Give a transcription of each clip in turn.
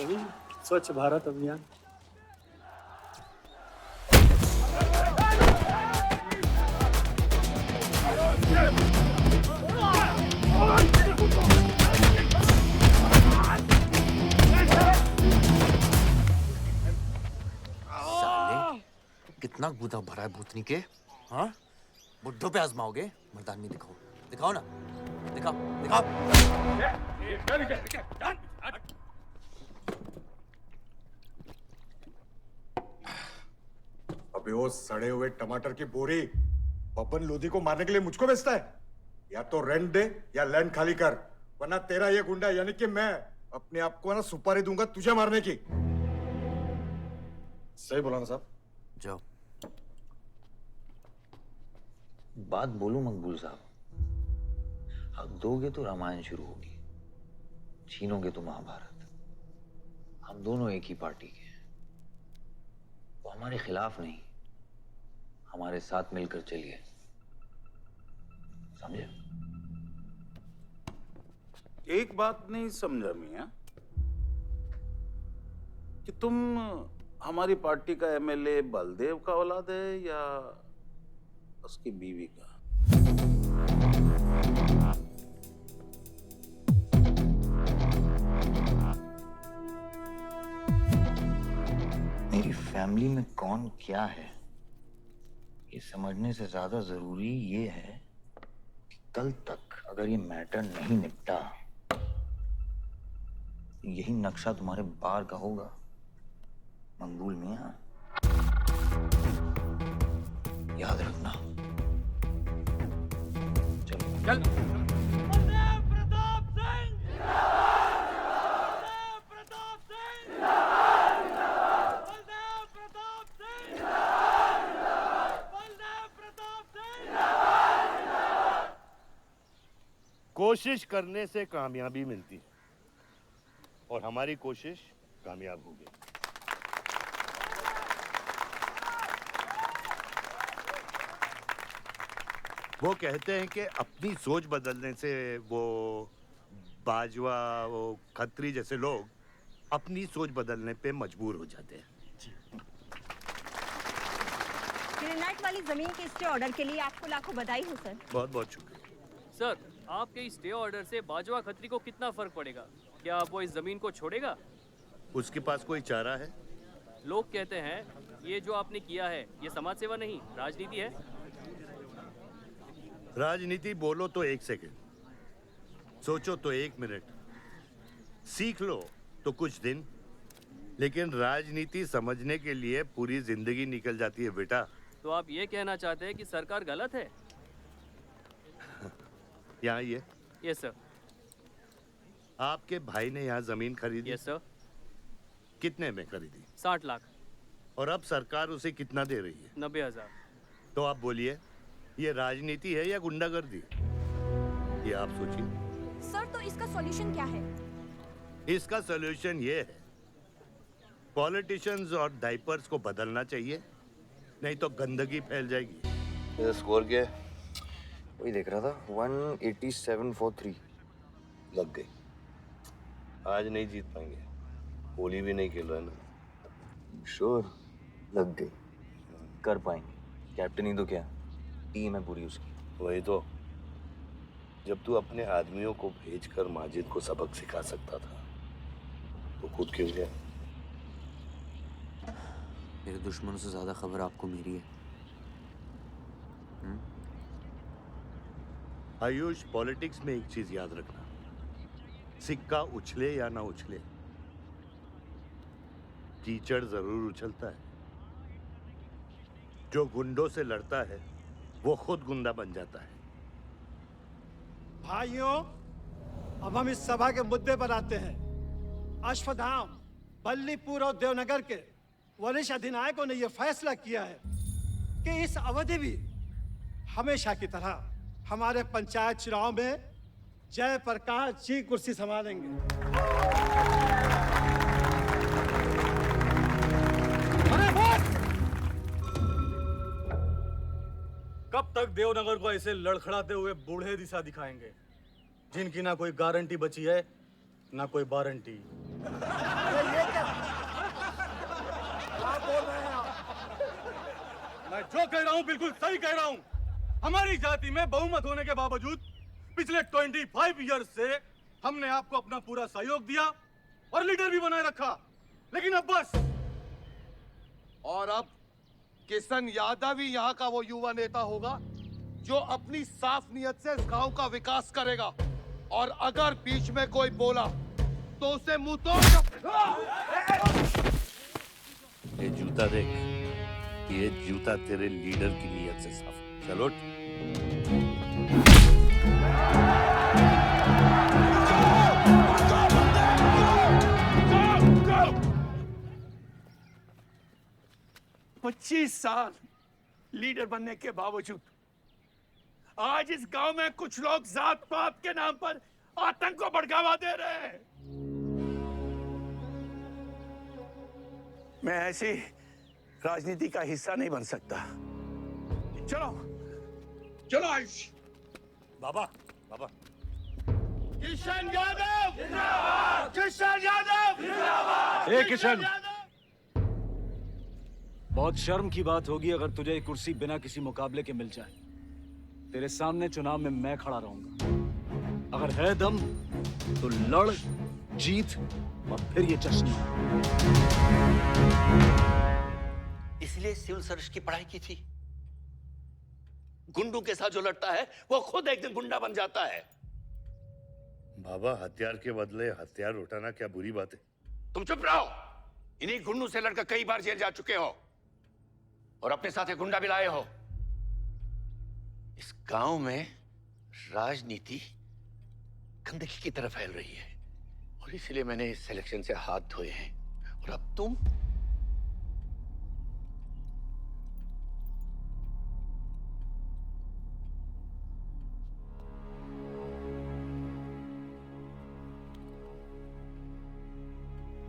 वही स्वच्छ भारत अभियान। कितना गुदा भरा है भूतनी के। हाँ, बुड्ढों पे आजमाओगे? मर्दानगी दिखाओ, दिखाओ ना, दिखाओ, दिखाओ। अबे वो सड़े हुए टमाटर की बोरी बब्बन लोधी को मारने के लिए मुझको बेचता है। या तो रेंट दे या लैंड खाली कर, वरना तेरा ये गुंडा यानी कि मैं अपने आप को ना सुपारी दूंगा तुझे मारने की। सही बोला ना साहब? जाओ। बात बोलूं मकबूल साहब, हक दोगे तो रामायण शुरू होगी, छीनोगे तो महाभारत। हम दोनों एक ही पार्टी के हैं, वो हमारे खिलाफ नहीं, हमारे साथ मिलकर चलिए, समझे? एक बात नहीं समझा मियां, कि तुम हमारी पार्टी का एमएलए बलदेव का औलाद है या उसकी बीवी का? मेरी फैमिली में कौन क्या है ये समझने से ज्यादा जरूरी ये है कि कल तक अगर ये मैटर नहीं निपटा, यही नक्शा तुम्हारे बार का होगा मंगूल मियां, याद रखना। चलो चल। कोशिश करने से कामयाबी मिलती है और हमारी कोशिश कामयाब होगी। वो कहते हैं कि अपनी सोच बदलने से वो बाजवा, वो खत्री जैसे लोग अपनी सोच बदलने पे मजबूर हो जाते हैं। ग्रेनाइट वाली जमीन के स्टे ऑर्डर के लिए आपको लाखों बधाई हो सर। बहुत बहुत शुक्रिया सर। आपके इस स्टे ऑर्डर से बाजवा खत्री को कितना फर्क पड़ेगा? क्या वो इस जमीन को छोड़ेगा? उसके पास कोई चारा है? लोग कहते हैं ये जो आपने किया है ये समाज सेवा नहीं राजनीति है। राजनीति बोलो तो 1 सेकंड, सोचो तो 1 मिनट, सीख लो तो कुछ दिन, लेकिन राजनीति समझने के लिए पूरी जिंदगी निकल जाती है बेटा। तो आप ये कहना चाहते हैं कि सरकार गलत है? यहाँ ये यस सर। आपके भाई ने यहाँ जमीन खरीदी? Yes sir. कितने में खरीदी? 60 लाख। और अब सरकार उसे कितना दे रही है? 90,000। तो आप बोलिए, ये राजनीति है या गुंडागर्दी? ये आप सोचिए। सर तो इसका सॉल्यूशन क्या है? इसका सॉल्यूशन ये है, पॉलिटिशियंस और डाइपर्स को बदलना चाहिए, नहीं तो गंदगी फैल जाएगी। ये स्कोर क्या है? वही देख रहा था, 187 for 3 लग गई। आज नहीं जीत पाएंगे, होली भी नहीं खेल रहा है ना। श्योर लग गई, कर पाएंगे। कैप्टन ही तो क्या, टीम है पूरी उसकी। वही तो, जब तू अपने आदमियों को भेजकर माजिद को सबक सिखा सकता था तो खुद क्यों गया? मेरे दुश्मनों से ज्यादा खबर आपको मेरी है। आयुष, पॉलिटिक्स में एक चीज याद रखना, सिक्का उछले या ना उछले, कीचड़ जरूर उछलता है। जो गुंडों से लड़ता है वो खुद गुंडा बन जाता है। भाइयों, अब हम इस सभा के मुद्दे पर आते हैं। अश्वत्थाम, बल्लीपुर और देवनगर के वरिष्ठ अधिनायकों ने यह फैसला किया है कि इस अवधि भी हमेशा की तरह हमारे पंचायत चुनाव में जयप्रकाश जी कुर्सी संभालेंगे। कब तक देवनगर को ऐसे लड़खड़ाते हुए बूढ़े दिशा दिखाएंगे, जिनकी ना कोई गारंटी बची है ना कोई वारंटी? ये मैं जो कह रहा हूँ बिल्कुल सही कह रहा हूँ। हमारी जाति में बहुमत होने के बावजूद पिछले 25 ईयर्स से हमने आपको अपना पूरा सहयोग दिया और लीडर भी बनाए रखा, लेकिन अब बस। और अब किशन यादव ही यहाँ का वो युवा नेता होगा जो अपनी साफ नियत से इस गांव का विकास करेगा। और अगर बीच में कोई बोला तो उसे मुंह तोड़। ये जूता देख, ये जूता तेरे लीडर की नीयत से साफ। चलो साल लीडर बनने के बावजूद आज इस गांव में कुछ लोग जात पात के नाम पर आतंक को बढ़ावा दे रहे हैं। मैं ऐसी राजनीति का हिस्सा नहीं बन सकता। चलो चलो आयुष। बाबा, बाबा। किशन यादव जिंदाबाद, किशन यादव जिंदाबाद। ए किशन, बहुत शर्म की बात होगी अगर तुझे ये कुर्सी बिना किसी मुकाबले के मिल जाए। तेरे सामने चुनाव में मैं खड़ा रहूंगा। अगर है दम तो लड़, जीत और फिर ये जश्न। इसलिए सिविल सर्विस की पढ़ाई की थी। गुंडों के साथ जो लड़ता है वो खुद एक दिन गुंडा बन जाता है। बाबा, हथियार के बदले हथियार उठाना क्या बुरी बात है? तुम चुप रहो। इन्हीं गुंडों से लड़कर कई बार जेल जा चुके हो और अपने साथ एक गुंडा भी लाए हो। इस गांव में राजनीति गंदगी की तरफ फैल रही है और इसलिए मैंने इस सिलेक्शन से हाथ धोए हैं। और अब तुम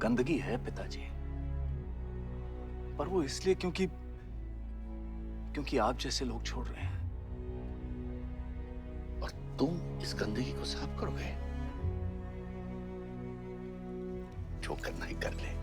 गंदगी है पिताजी, पर वो इसलिए क्योंकि आप जैसे लोग छोड़ रहे हैं। और तुम इस गंदगी को साफ करोगे। जो करना ही कर ले।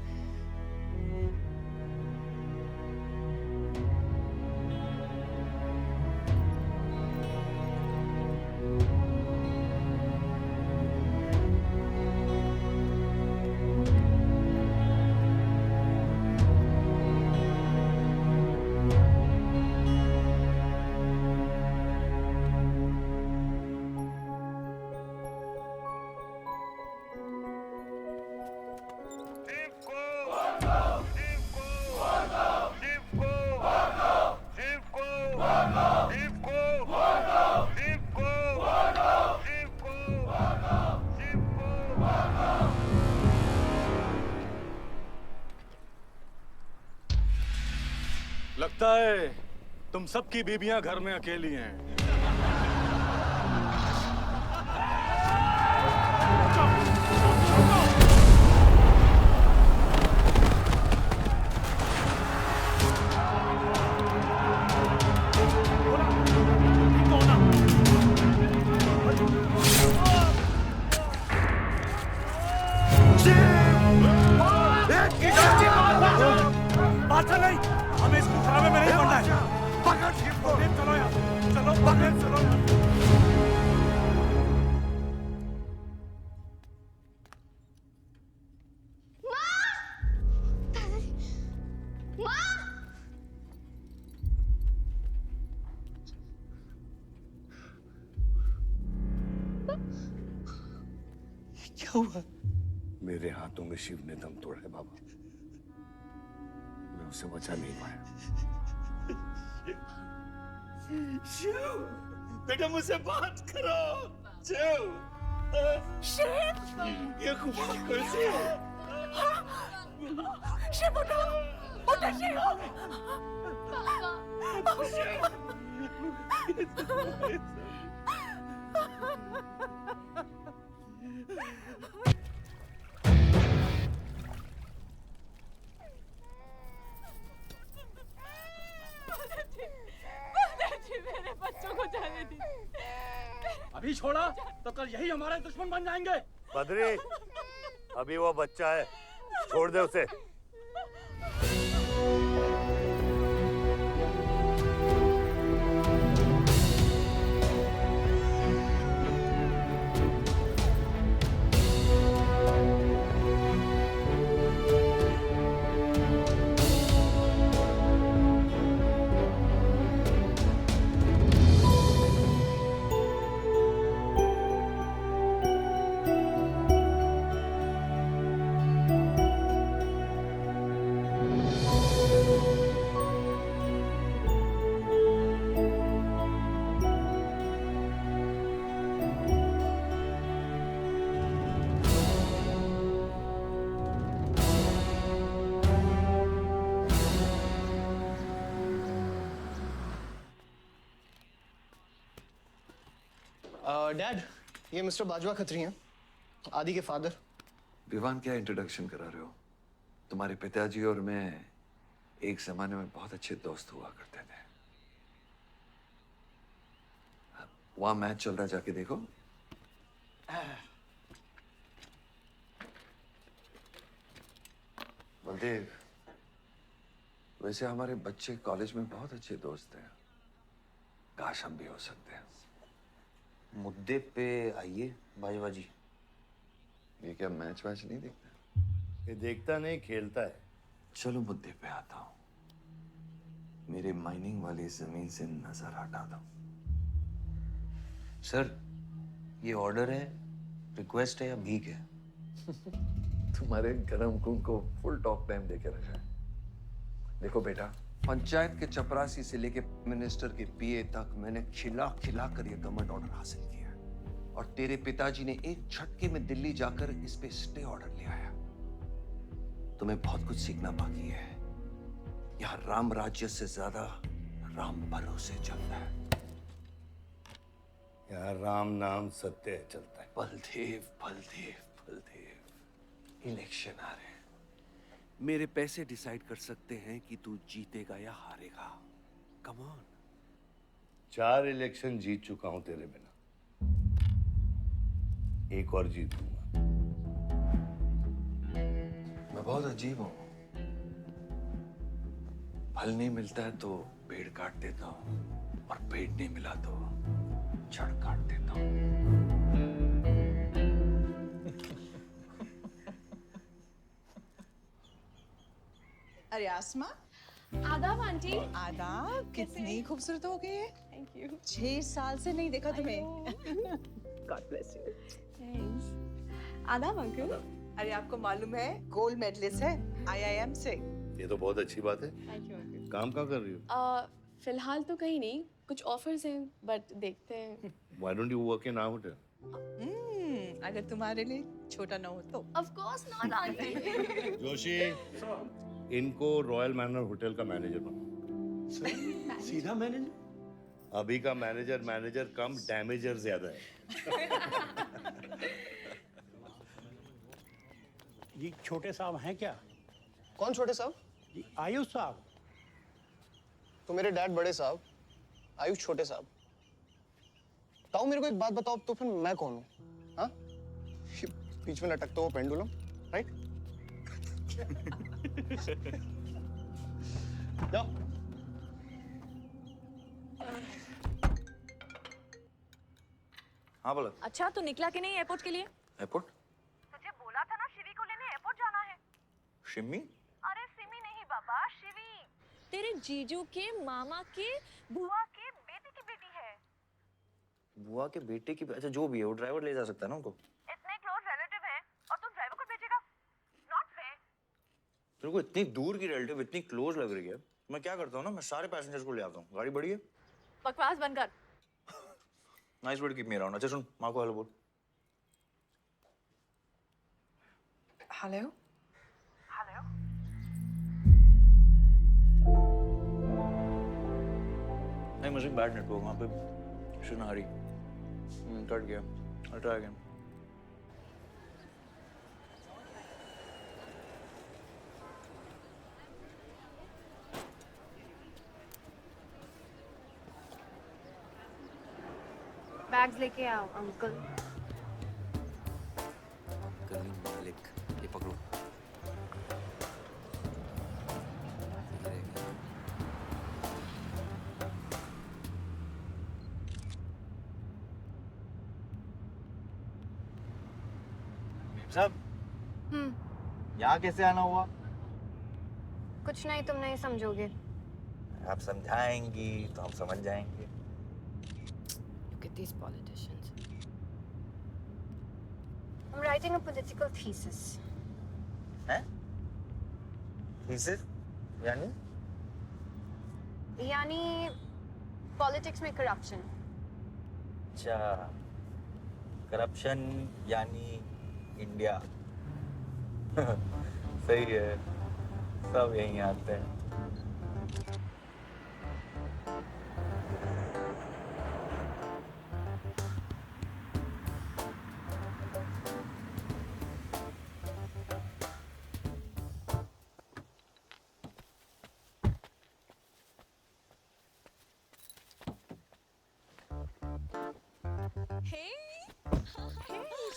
लगता है तुम सबकी बीबियां घर में अकेली हैं। बात नहीं, हमें इसको खराबे में नहीं पड़ना है। पकड़ इसको। चलो यार, चलो पकड़, चलो। क्या हुआ? मेरे हाथों में शिव ने दम तोड़ा है बाबा। मैं उसे बचा नहीं पाया। शिव, बेटा मुझसे बात करो। शिव, ये खुमार कैसे है? शिव उठो, उठो शिव। मेरे बच्चों को जाने दी। अभी छोड़ा तो कल यही हमारे दुश्मन बन जाएंगे। बद्री, अभी वो बच्चा है, छोड़ दे उसे। डैड, ये मिस्टर बाजवा खत्री हैं, आदि के फादर। विवान, क्या इंट्रोडक्शन करा रहे हो? तुम्हारे पिताजी और मैं एक जमाने में बहुत अच्छे दोस्त हुआ करते थे। वहां मैच चल रहा, जाके देखो। बलदेव, वैसे हमारे बच्चे कॉलेज में बहुत अच्छे दोस्त हैं। काश हम भी हो सकते हैं। मुद्दे पे आइए बाजवा जी। ये क्या मैच वैच नहीं देखता? ये देखता नहीं, खेलता है। चलो मुद्दे पे आता हूँ। मेरे माइनिंग वाली जमीन से नजर हटा दो। सर, ये ऑर्डर है, रिक्वेस्ट है या भीख है? तुम्हारे गरम खून को फुल टॉक टाइम देके रखा है। देखो बेटा, पंचायत के चपरासी से लेके मिनिस्टर के पीए तक मैंने खिला खिला कर ये गवर्नमेंट ऑर्डर हासिल किया, और तेरे पिताजी ने एक झटके में दिल्ली जाकर इस पे स्टे ऑर्डर ले आया। तुम्हें बहुत कुछ सीखना बाकी है। यहाँ राम राज्य से ज्यादा राम भरोसे चलता है। यहाँ राम नाम सत्य चलता है। बलदेव, बलदेव, बलदेव, इलेक्शन आ रहे हैं। मेरे पैसे डिसाइड कर सकते हैं कि तू जीतेगा या हारेगा। Come on. 4 इलेक्शन जीत चुका हूं तेरे बिना, एक और जीतूंगा। मैं बहुत अजीब हूं। फल नहीं मिलता है तो पेड़ काट देता हूं, और पेड़ नहीं मिला तो जड़ काट देता हूं। अरे आसमा, आदाब आंटी। आदाब, कितनी खूबसूरत हो गई है। Thank you. 6 साल से नहीं देखा तुम्हें। God bless you. थैंक्स। आदाब अंकल। अरे आपको मालूम है गोल्ड मेडलिस्ट है IIM से। ये तो बहुत अच्छी बात है। Thank you uncle. काम क्या कर रही हो? फिलहाल तो कहीं नहीं, कुछ ऑफर्स हैं, बट देखते हैं। Why don't you work in our hotel? अगर तुम्हारे लिए छोटा ना हो तो। Of course not aunty. Joshi, इनको रॉयल मैनर होटल का मैनेजर बनो। सीधा मैनेजर? अभी का मैनेजर कम, डैमेजर ज्यादा है। जी छोटे साहब हैं क्या? कौन छोटे साहब? जी आयुष साहब। तो मेरे डैड बड़े साहब, आयुष छोटे साहब। ताऊ, मेरे को एक बात बताओ, तो फिर मैं कौन हूँ? हाँ, बीच में लटकता हुआ पेंडुलम, राइट? जाओ। हाँ बोलो। अच्छा, तो निकला कि नहीं एयरपोर्ट के लिए? एयरपोर्ट? तुझे बोला था ना शिवी को लेने एयरपोर्ट जाना है। शिमी? अरे सिमी नहीं बाबा, शिवी। तेरे जीजू के मामा के बुआ के बेटे की बेटी है। बुआ के बेटे की? अच्छा, जो भी है वो ड्राइवर ले जा सकता है ना उनको। इतने क्लोज रिलेटिव हैं और तुम ड्राइवर को भेजेगा? Not fair. तेरे को इतनी दूर की रिलेटिव इतनी क्लोज लग रही है। मैं क्या करता हूँ ना, मैं सारे पैसेंजर्स को ले आता हूँ। गाड़ी बड़ी है। बकवास बंद कर। Nice word, keep me around. अच्छा सुन, माँ को हेलो बोल। हेलो। हेलो। नहीं, मुझे बैड नेटवर्क वहाँ पे। शुन हरी कट गया। I'll try again. बैग्स लेके आओ अंकल। कलीम मालिक, ये पकड़ो। साहब, यहाँ कैसे आना हुआ? कुछ नहीं, तुम नहीं समझोगे। आप समझाएंगी तो हम समझ जाएंगे। Look at these politicians. I'm writing a political thesis. हैं? Thesis? यानी? यानी पॉलिटिक्स में करप्शन। अच्छा, करप्शन यानी इंडिया। सही है, सब यहीं आते हैं।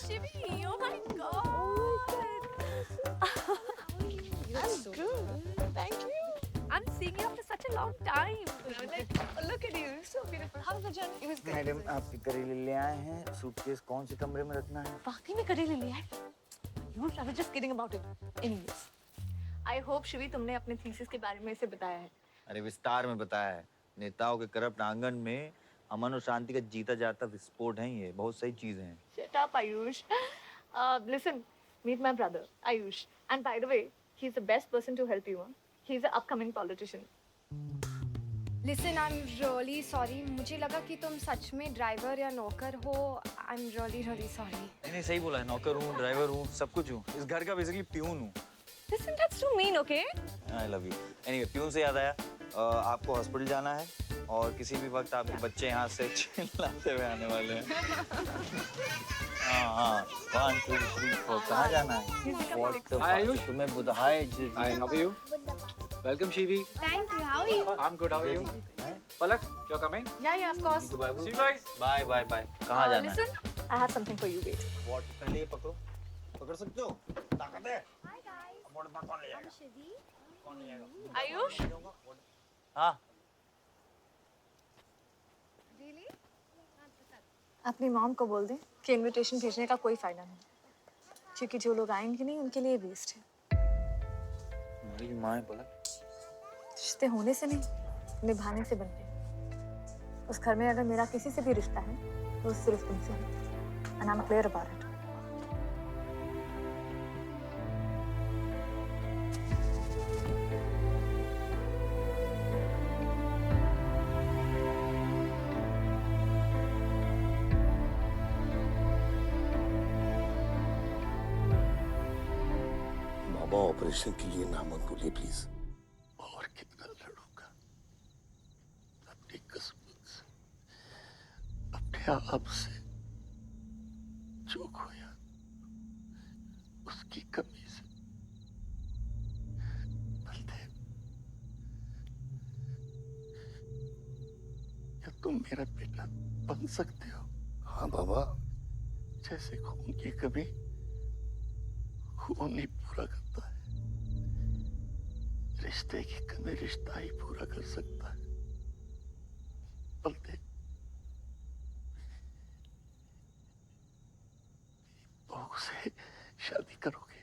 Shivi, oh my God. I'm good. Thank you. I'm seeing you after such a long time. Like, look at you, so beautiful. How was the journey? It was good. Madam आप करेले ले आए हैं, सूटकेस कौन से कमरे में रखना है? वाकई में करेले लिया है? I was just kidding about it. Anyways, I hope Shivi तुमने अपने थीसिस के बारे में इसे बताया है. अरे विस्तार में बताया है। नेताओं के करप्ट आंगन में अमन और शांति का जीता जाता विस्फोट है ये। बहुत सही चीजें हैं। Shut up, Ayush. Listen, meet my brother, Ayush. And by the way, he's the best person to help you. Huh? He's an upcoming politician. Listen, I'm really sorry. मुझे लगा कि तुम सच में ड्राइवर या नौकर हो. I'm really sorry. नहीं सही बोला है। नौकर हूँ, ड्राइवर हूँ, सब कुछ हूँ। इस घर का बेसिकली प्यून हूँ। Listen, that's too mean, okay? I love you. Anyway, peon से याद आया, आपको हॉस्पिटल जाना है और किसी भी वक्त आपके बच्चे यहाँ से चिल्लाते हुए आने वाले हैं। हाँ 1 2 3 4 कहाँ जाना है? Hi Ayush. तुम्हें बुधाए Hi, how are you? Welcome Shivi. Thank you. How are you? I'm good. How are you? Palak, you're coming? Yeah, of course. See you guys. Bye. कहाँ जाना है? Listen, I have something for you. Wait. What? पहले ये पकड़ो। पकड़ सकते हो? ताकत है? Hi guys. कौन ले जाएगा? कौन ले जाएगा? Ayush? हाँ। अपनी मॉम को बोल दे कि इनविटेशन भेजने का कोई फायदा नहीं, क्योंकि जो लोग आएंगे नहीं उनके लिए वेस्ट है। मेरी माँ है पलक। रिश्ते होने से नहीं, निभाने से बनते हैं। उस घर में अगर मेरा किसी से भी रिश्ता है तो सिर्फ तुमसे है। And I'm clear about it. Operation के लिए ना मत बोलिए प्लीज। और कितना लड़ूंगा अपनी किस्मत से, अपने आप से। जो खोया उसकी कमी से। बलदेव, क्या तुम मेरा बेटा बन सकते हो? हाँ बाबा। जैसे खून की कमी खून ही पूरा करता है, रिश्ते की कमी रिश्ता ही पूरा कर सकता है। बलदेव, बहू से शादी करोगे?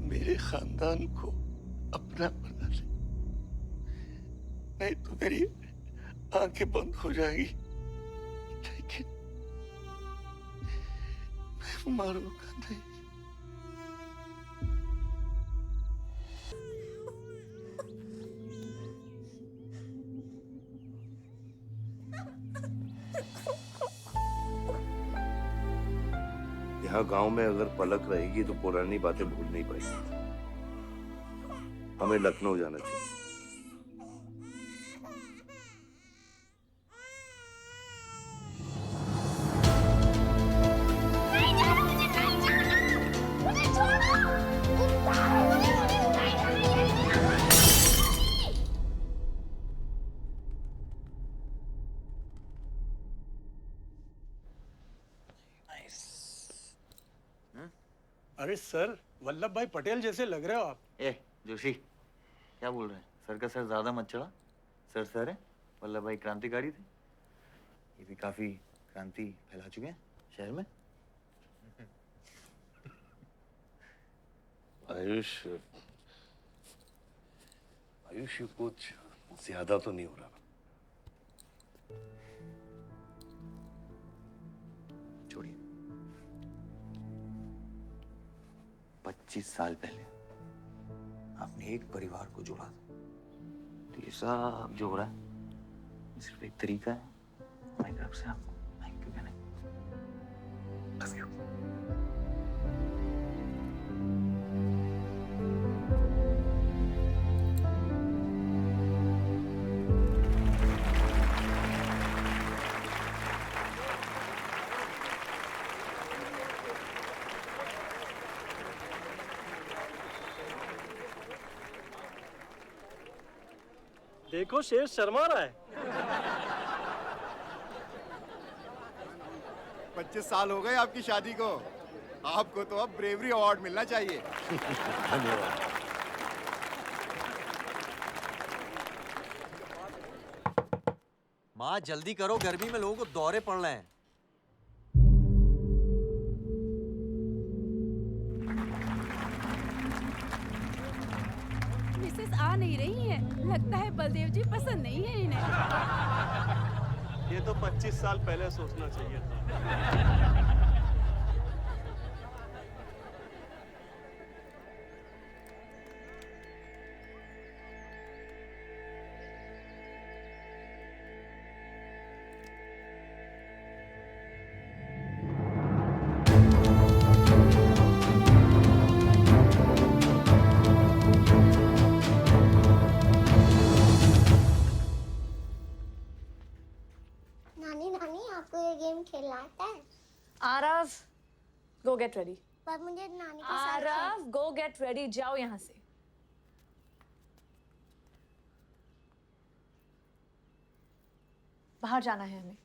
मेरे खानदान को अपना बना ले, नहीं तो मेरी आंखें बंद हो जाएगी। लेकिन मैं मारूंगा नहीं। यहाँ गांव में अगर पलक रहेगी तो पुरानी बातें भूल नहीं पाएगी। हमें लखनऊ जाना चाहिए। अरे सर, वल्लभ भाई पटेल जैसे लग रहे हो आप। ए जोशी, क्या बोल रहे हैं? सर का सर ज्यादा मत चढ़ा। सर है। वल्लभ भाई क्रांतिकारी थे। ये भी काफी क्रांति फैला चुके हैं शहर में। आयुष, ये कुछ ज्यादा तो नहीं हो रहा? छोड़िए। 25 साल पहले आपने एक परिवार को जोड़ा था, तो ये सब जो हो रहा है सिर्फ एक तरीका है हमारी तरफ से आपको थैंक यू कहने। Love you. देखो शेर शर्मा रहा है। 25 साल हो गए आपकी शादी को। आपको तो अब ब्रेवरी अवार्ड मिलना चाहिए। धन्यवाद। माँ जल्दी करो, गर्मी में लोगों को दौरे पड़ रहे हैं। मिसेस आ नहीं रही है, लगता है बलदेव जी पसंद नहीं है इन्हें। ये तो 25 साल पहले सोचना चाहिए था। नानी नानी आपको ये गेम खेलना आता है? आरव, गो गेट रेडी। पर मुझे नानी के साथ आरव, गो गेट रेडी, जाओ यहाँ से। बाहर जाना है हमें।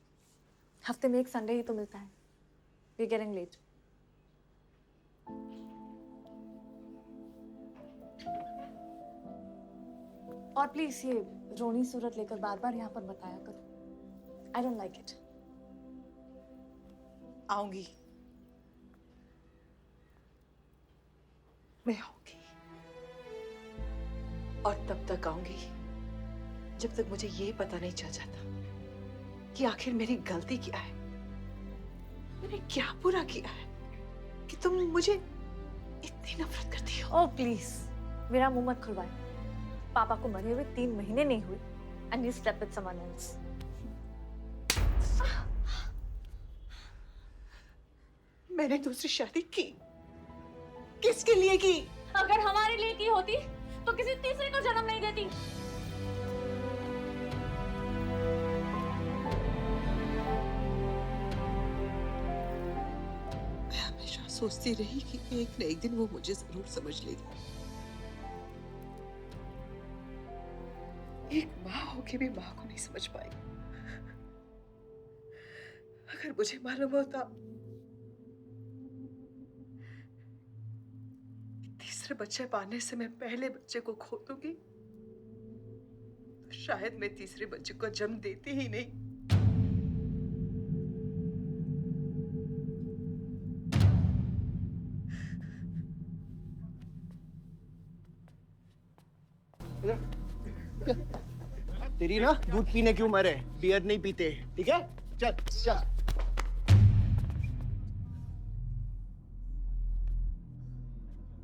हफ्ते में एक संडे ही तो मिलता है। We are getting late. और प्लीज ये रोनी सूरत लेकर बार बार यहाँ पर बताया करो। I don't like it. आऊंगी, मैं आऊंगी, और तब तक आऊंगी जब तक मुझे ये पता नहीं चल जाता कि आखिर मेरी गलती क्या है। मैंने क्या बुरा किया है कि तुम मुझे इतनी नफरत करती हो? ओह प्लीज, मेरा मुंह मत खुलवाए। पापा को मरे हुए 3 महीने नहीं हुए and you slept with someone else. मैंने दूसरी शादी की, किसके लिए की? अगर हमारे लिए की होती तो किसी तीसरे को जन्म नहीं देती। मैं हमेशा सोचती रही कि एक न एक दिन वो मुझे जरूर समझ लेगी। एक माँ होके भी माँ को नहीं समझ पाई। अगर मुझे मालूम होता तीसरे बच्चे पाने से मैं पहले बच्चे को खो दूंगी, तो शायद मैं तीसरे बच्चे को जन्म देती ही नहीं। तेरी ना दूध पीने की उम्र है, बियर नहीं पीते, ठीक है? चल चल।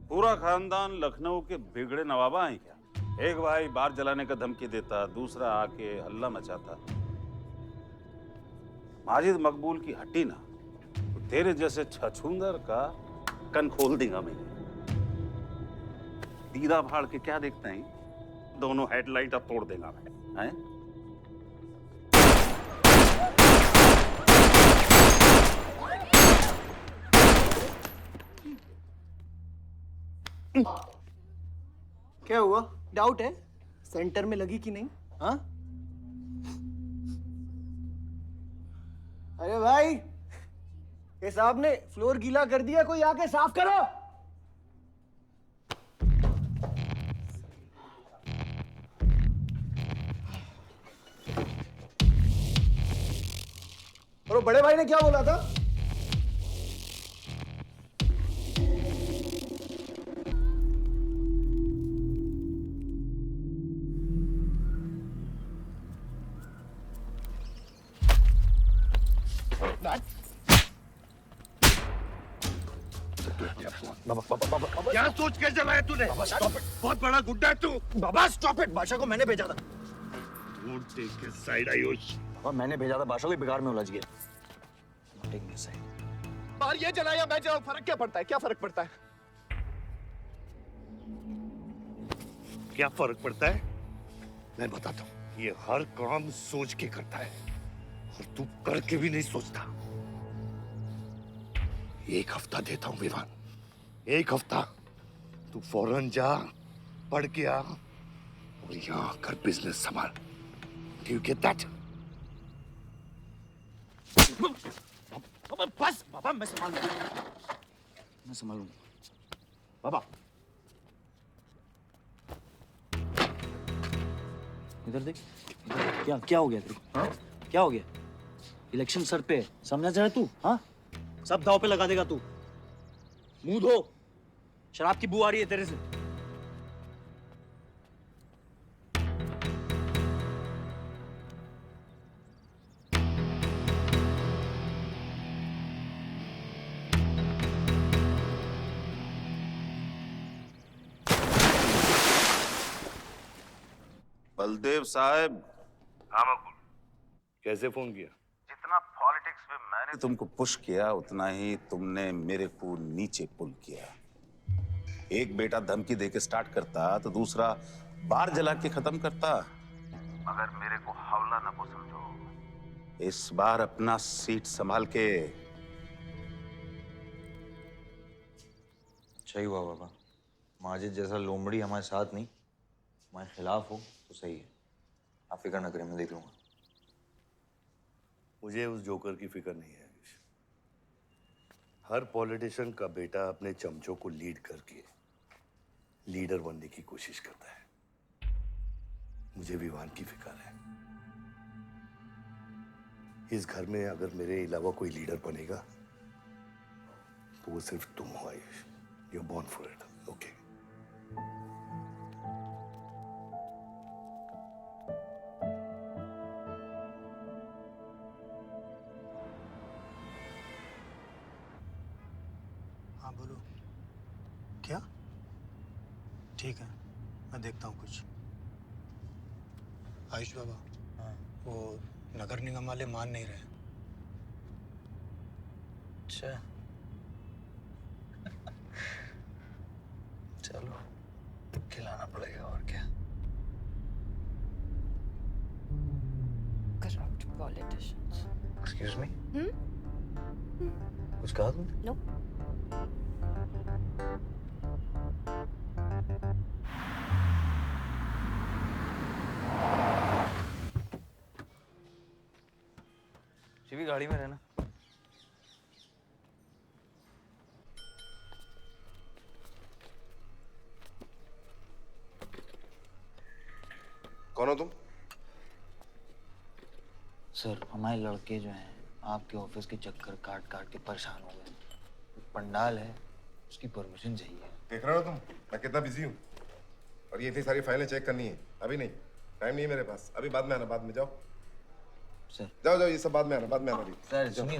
पूरा खानदान लखनऊ के बिगड़े नवाबा हैं क्या? एक भाई बार जलाने का धमकी देता, दूसरा आके हल्ला मचाता। माजिद मकबूल की हट्टी ना, तो तेरे जैसे छछूंदर का कन खोल देगा मैं। दीदा फाड़ के क्या देखते हैं? दोनों हेडलाइट अब तोड़ देगा मैं, हैं? क्या हुआ? डाउट है सेंटर में लगी कि नहीं? हाँ? अरे भाई, ये साहब ने फ्लोर गीला कर दिया, कोई आके साफ करो। और बड़े भाई ने क्या बोला था? क्या सोच के चलाया तूने? बहुत बड़ा गुड्डा है तू। बाबा स्टॉप इट, बादशाह को मैंने भेजा था। Don't take his side, Ayush. बाबा मैंने भेजा था, बादशाह को बिगाड़ में उलझ गया। बाहर ये जला या मैं जलाऊं, फर्क क्या पड़ता है? क्या फर्क पड़ता है? क्या फर्क पड़ता है? मैं बताता हूँ। ये हर काम सोच के करता है और तू करके भी नहीं सोचता। 1 हफ्ता देता हूँ विवान, 1 हफ्ता। तू फौरन जा, पढ़ के आ और यहाँ आकर बिजनेस संभाल। Do you get that? बस बाबा, मैं संभालूंगा बाबा। इधर देख, क्या क्या हो गया तेरे को? हाँ, क्या हो गया? इलेक्शन सर पे, समझा जाए तू? हाँ, सब दाव पे लगा देगा तू। मुंह धो, शराब की बू आ रही है तेरे से। बलदेव साहब। हाँ मकबूल, कैसे फोन किया? जितना पॉलिटिक्स में मैंने तुमको पुश किया उतना ही तुमने मेरे को नीचे पुल किया। एक बेटा धमकी देके स्टार्ट करता तो दूसरा बार जला के खत्म करता। मगर मेरे को हौला ना को समझो। इस बार अपना सीट संभाल के। सही हुआ बाबा, माजिद जैसा लोमड़ी हमारे साथ नहीं, हमारे खिलाफ हो तो सही है। आप फिक्र ना करें, मैं देख लूंगा। मुझे उस जोकर की फिक्र नहीं है। हर पॉलिटिशियन का बेटा अपने चमचों को लीड करके लीडर बनने की कोशिश करता है। मुझे विवान की फिक्र है। इस घर में अगर मेरे अलावा कोई लीडर बनेगा तो वो सिर्फ तुम हो Ayush. You are born for it, okay? हाँ बोलो। क्या? ठीक है, मैं देखता हूँ कुछ। आयुष बाबा, हाँ, वो नगर निगम वाले मान नहीं रहे। अच्छा, चलो खिलाना पड़ेगा और क्या। Corrupt politicians. एक्सक्यूज मी, कुछ कहा तुमने? No. शिवी गाड़ी में रहना। कौन हो तुम? सर, हमारे लड़के जो हैं आपके ऑफिस के चक्कर काट काट के परेशान हो गए। पंडाल है, उसकी परमिशन चाहिए। देख रहे हो तुम मैं कितना बिजी हूँ, और ये इतनी सारी फाइलें चेक करनी है। अभी नहीं, टाइम नहीं है मेरे पास। अभी बाद में आना, बाद में। जाओ सर, जाओ जाओ, ये सब बाद में आना, बाद में आना। अभी सर सुनिए,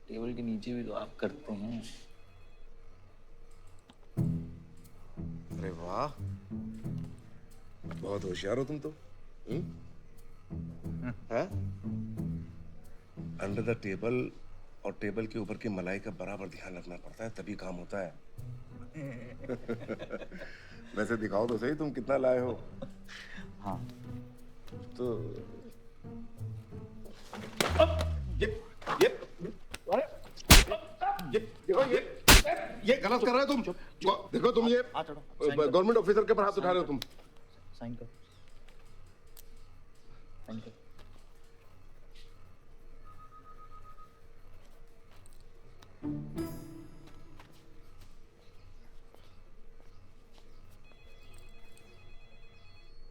टेबल के नीचे भी तो आप करते हैं। अरे वाह, बहुत होशियार हो तुम तो। अंडर द टेबल और टेबल के ऊपर की मलाई का बराबर ध्यान रखना पड़ता है, तभी काम होता है। वैसे दिखाओ तो सही तुम कितना लाए हो। हाँ तो ये गलत कर रहे हो तुम। देखो तुम ये गवर्नमेंट ऑफिसर के ऊपर हाथ उठा रहे हो तुम। साइन कर, साइन कर।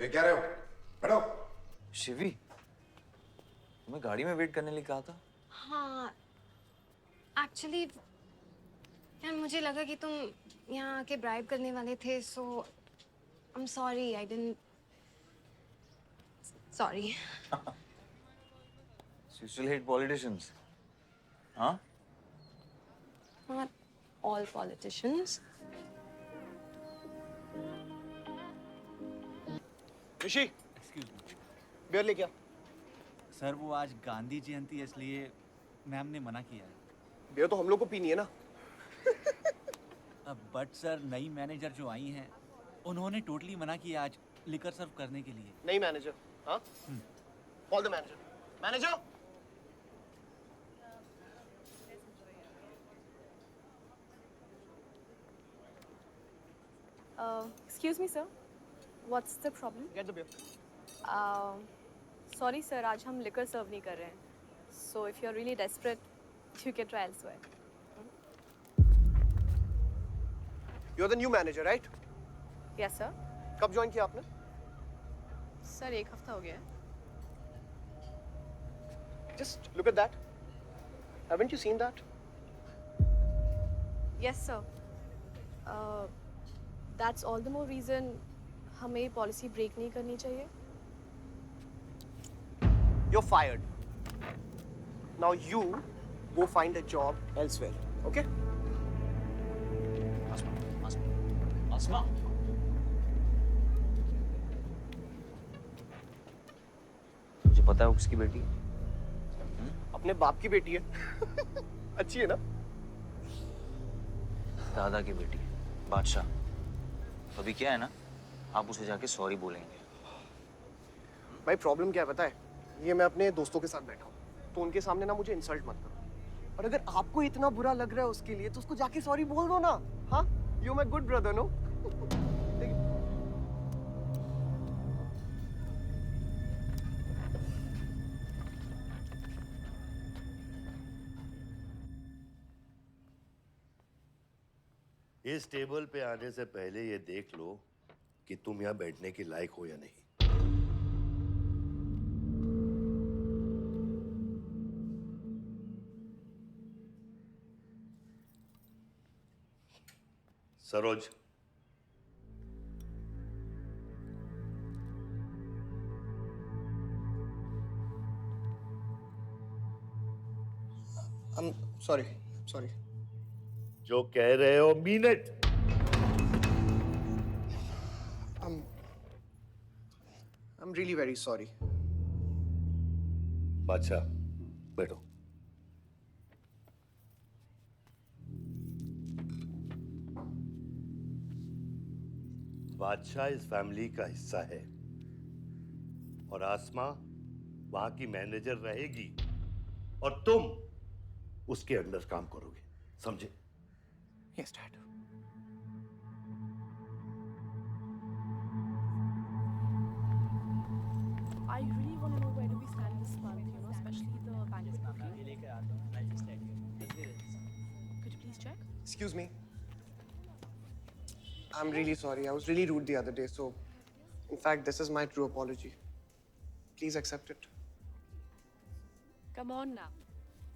ये क्या रहे हो? बैठो। शिवी, तुम्हें गाड़ी में वेट करने लिए कहा था। हाँ, एक्चुअली यार मुझे लगा कि तुम यहाँ आके ब्राइब करने वाले थे, so I am sorry, I didn't, sorry. You still hate politicians, huh? Not all politicians. Rishi, excuse me beer ले क्या? सर, वो आज गांधी जयंती है इसलिए मैम ने मना किया है। बियर तो हम लोग को पीनी है ना। बट सर, नई मैनेजर जो आई हैं उन्होंने टोटली मना किया आज लिकर सर्व करने के लिए। नहीं मैनेजर, हाँ? Call the manager. Manager, Excuse me, sir. What's the problem? get the beer. Sorry, sir. आज हम liquor serve नहीं कर रहे हैं. So if you're really desperate, You can try elsewhere. You're the new manager, right? Yes, sir. कब join किया आपने? Sir 1 हफ्ता हो गया है. Just look at that. Haven't you seen that? Yes, sir. That's all the more reason हमें policy break नहीं करनी चाहिए. You're fired. Now you go find a job elsewhere. Okay? आसमा तुझे पता है वो किसकी बेटी है? अपने बाप की बेटी है. अच्छी है ना? दादा की बेटी है, बादशाह. तो अभी क्या है ना, आप उसे जाके सॉरी बोलेंगे. भाई प्रॉब्लम क्या है पता है? ये मैं अपने दोस्तों के साथ बैठा हूँ, तो उनके सामने ना मुझे इंसल्ट मत करो. और अगर आपको इतना बुरा लग रहा है उसके लिए, तो उसको जाके सॉरी बोल दो ना. हाँ? You my good brother, no? इस टेबल पे आने से पहले ये देख लो कि तुम यहाँ बैठने के लायक हो या नहीं. सरोज, सॉरी. जो कह रहे हो mean it. I'm really very sorry. बादशाह, बैठो. बादशाह इस फैमिली का हिस्सा है और आसमा वहां की मैनेजर रहेगी और तुम उसके अंडर काम करोगे, समझे? Yes, Dad. I really want to know where do we stand this month, you know, especially the banquet booking. Could you please check? Excuse me. I'm really sorry. I was really rude the other day, so in fact, this is my true apology. Please accept it. Come on now.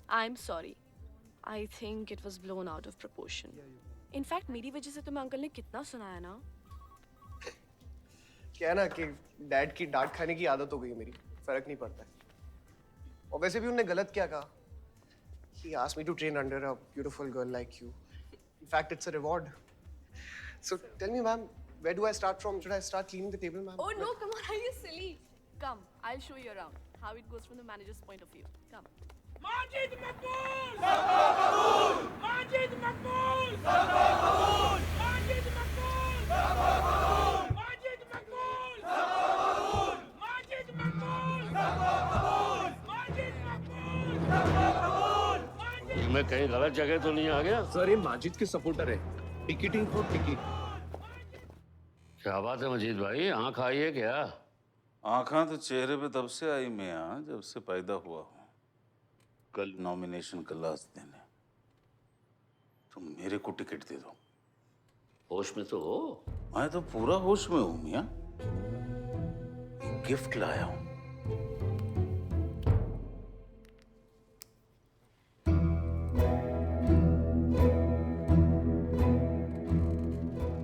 I'm sorry. I think it was blown out of proportion. In fact, मेरी वजह से तुम्हें uncle ने कितना सुनाया ना? क्या है ना कि डैड की डांट खाने की आदत हो गई है मेरी. फर्क नहीं पड़ता है. और वैसे भी उन्होंने गलत क्या कहा? He asked me to train under a beautiful girl like you. In fact, it's a reward. So tell me, ma'am, where do I start from? Should I start cleaning the table, ma'am? Oh no, come on, are you silly? Come, I'll show you around how it goes from the manager's point of view. Come. Majid मकबूल! सबका कबूल! माजिद मकबूल! सबका कबूल! माजिद मकबूल! सबका कबूल! माजिद मकबूल! सबका कबूल! माजिद मकबूल! सबका कबूल! माजिद मकबूल! सबका कबूल! मैं कहीं गलत जगह तो नहीं आ गया? सर ये माजिद के सपोर्टर है. Ticketing for ticket. क्या बात है मजीद भाई, आंख आई है क्या? आंखें तो चेहरे पे तब से आई मियां जब से पैदा हुआ हूँ. कल नॉमिनेशन का लास्ट दिन है, तुम मेरे को टिकट दे दो. होश में तो हो? मैं तो पूरा होश में हूँ मियां. गिफ्ट लाया हूँ.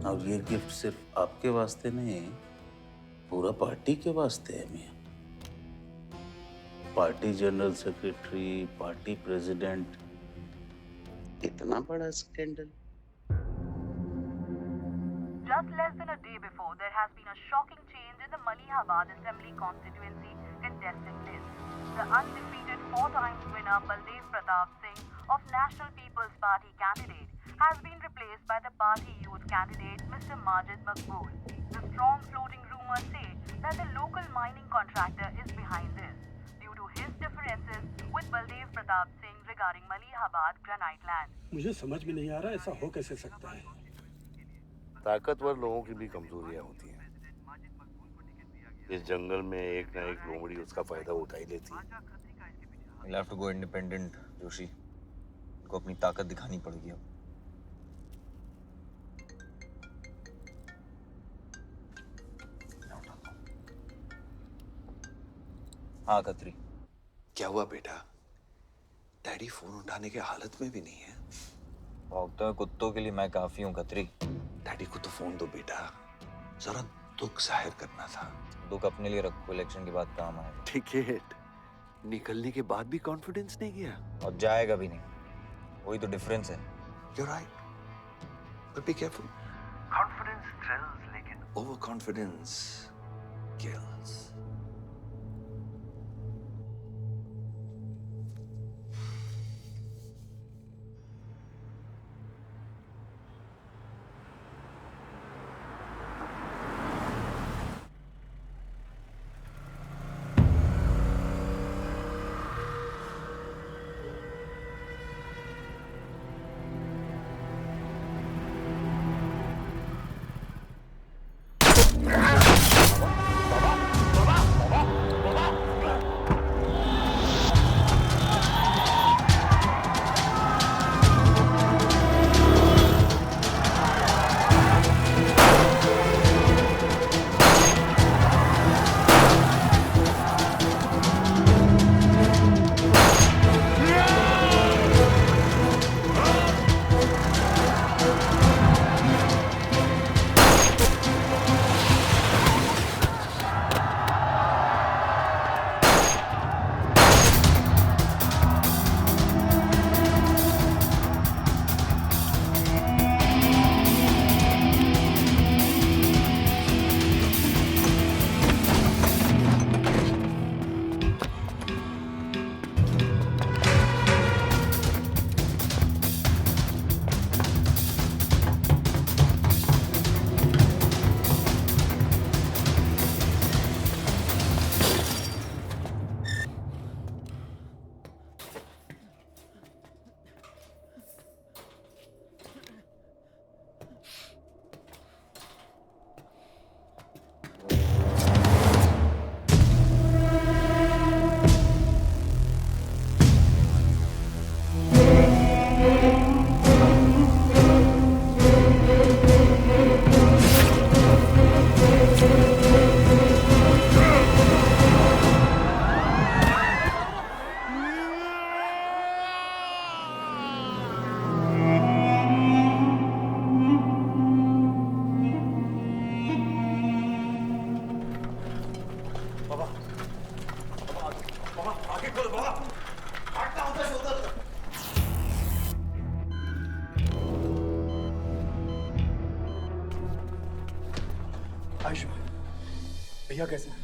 और ये गिफ्ट सिर्फ आपके वास्ते नहीं, पूरा पार्टी के वास्ते है मियां. Party general secretary, party president, इतना बड़ा scandal. Just less than a day before, there has been a shocking change in the Malihabad Assembly constituency contestant list. The undefeated 4 times winner Baldev Pratap Singh of National People's Party candidate has been replaced by the party youth candidate Mr. Majid Maqbool. The strong floating rumors say that the local mining contractor is behind this due to his differences with Baldev Pratap Singh regarding Malihabad granite land. मुझे समझ में नहीं आ रहा ऐसा हो कैसे सकता है. ताकतवर लोगों की भी कमजोरियां होती हैं. इस जंगल में एक ना एक लोमड़ी उसका फायदा उठा ही लेती है. You'll have to go independent, Joshi. उनको अपनी ताकत दिखानी पड़ेगी अब। हाँ खत्री। क्या हुआ बेटा? डैडी फोन उठाने के हालत में भी नहीं है। भौंकते हुए कुत्तों के लिए मैं काफी हूँ खत्री। डैडी को तो फोन दो बेटा, जरा दुख जाहिर करना था। दुख अपने लिए रखो, इलेक्शन के बाद काम आएगा। टिकट निकलने के बाद भी कॉन्फिडेंस नहीं गया और जाएगा भी नहीं, वही तो डिफरेंस है। You're right, but be careful. Confidence thrills, लेकिन overconfidence kills. आयुष भैया कैसे हैं?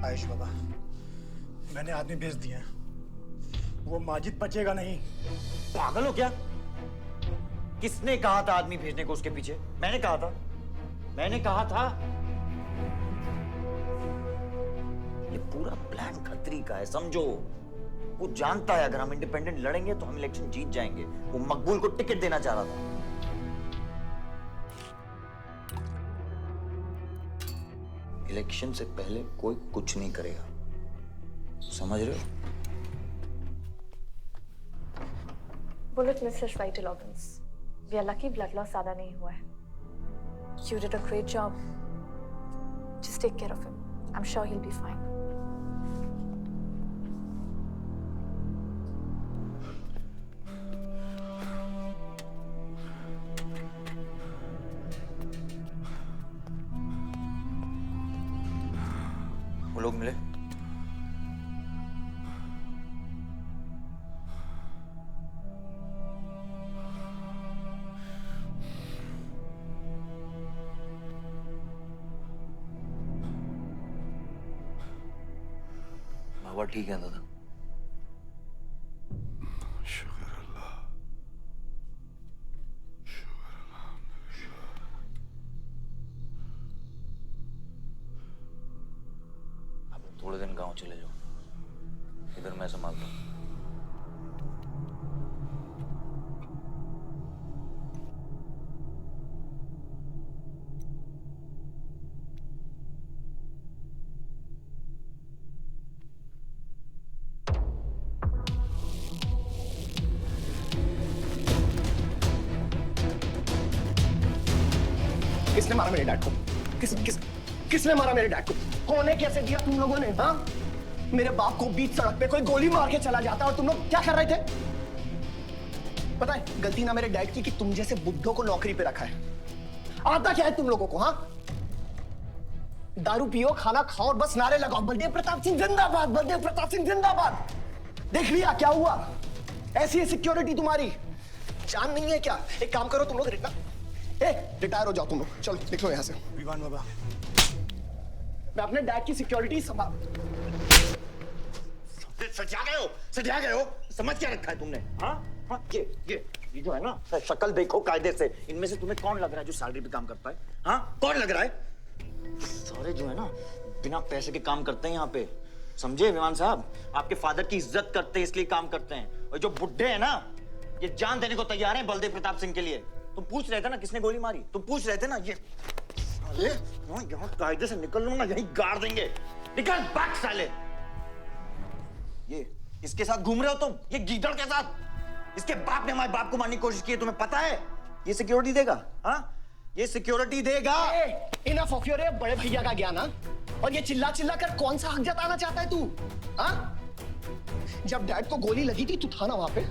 आयुष बाबा, मैंने आदमी भेज दिए हैं। वो माजिद बचेगा नहीं। पागल हो क्या? किसने कहा था आदमी भेजने को उसके पीछे? मैंने कहा था। ये पूरा प्लान खत्री का है, समझो। वो जानता है अगर हम इंडिपेंडेंट लड़ेंगे तो हम इलेक्शन जीत जाएंगे। वो मकबूल को टिकट देना चाह रहा था। इलेक्शन से पहले कोई कुछ नहीं करेगा, समझ रहे हो? Bullet misses vital organs. We are lucky blood loss ज्यादा नहीं हुआ है। You did a great job. Just take care of him. I'm sure he'll be fine. वो लोग मिले? बाबा ठीक है दादा? शुक्र अल्लाह, आप थोड़े दिन गांव चले जाओ, इधर मैं संभालता हूँ। किसने मारा मेरे डैड को? किसने मारा मेरे डैड को? कौन है? कैसे किया तुम लोगों ने? हाँ, मेरे बाप को बीच सड़क पे कोई गोली मार के चला जाता और तुम लोग क्या कर रहे थे? पता है गलती ना मेरे डैड की कि तुम जैसे बुड्ढों को नौकरी पे रखा है। आता क्या है तुम लोगों को? हाँ, दारू पियो, खाना खाओ और बस नारे लगाओ, बलदेव प्रताप सिंह जिंदाबाद, बलदेव प्रताप सिंह जिंदाबाद। देख लिया क्या हुआ? ऐसी है सिक्योरिटी तुम्हारी। जान नहीं है क्या? एक काम करो तुम लोग, रिटायर हो जाओ तुम लोग। चलो निकलो यहाँ से। विवान बाबा, मैं अपने डैड की सिक्योरिटी संभाल। सजा गए हो। समझ क्या रखा है तुमने? हाँ, ये जो है ना, शक्ल देखो कायदे से। इनमें से तुम्हें कौन लग रहा है जो सैलरी पे काम करता है? हाँ, कौन लग रहा है? सारे जो है ना बिना पैसे के काम करते हैं यहाँ पे, समझे विमान साहब? आपके फादर की इज्जत करते हैं इसलिए काम करते हैं। और जो बुड्ढे हैं ना, ये जान देने को तैयार हैं बलदेव प्रताप सिंह के लिए। तुम पूछ रहे थे ना किसने गोली मारी? तुम पूछ रहे थे ना? ये साले यहाँ कायदे से निकल लूंगा, यहीं गाड़ देंगे। निकल भाग साले। ये इसके साथ घूम रहे हो तुम, ये गीदड़ के साथ। इसके बाप ने हमारे बाप को मारने की कोशिश की है, तुम्हें पता है? ये सिक्योरिटी देगा? हाँ, ये सिक्योरिटी देगा। इनफ ऑफ योर बड़े भैया का ज्ञान। और ये चिल्ला चिल्ला कर कौन सा हक जताना चाहता है तू? हाँ, जब डैड को गोली लगी थी तू था ना वहां पे?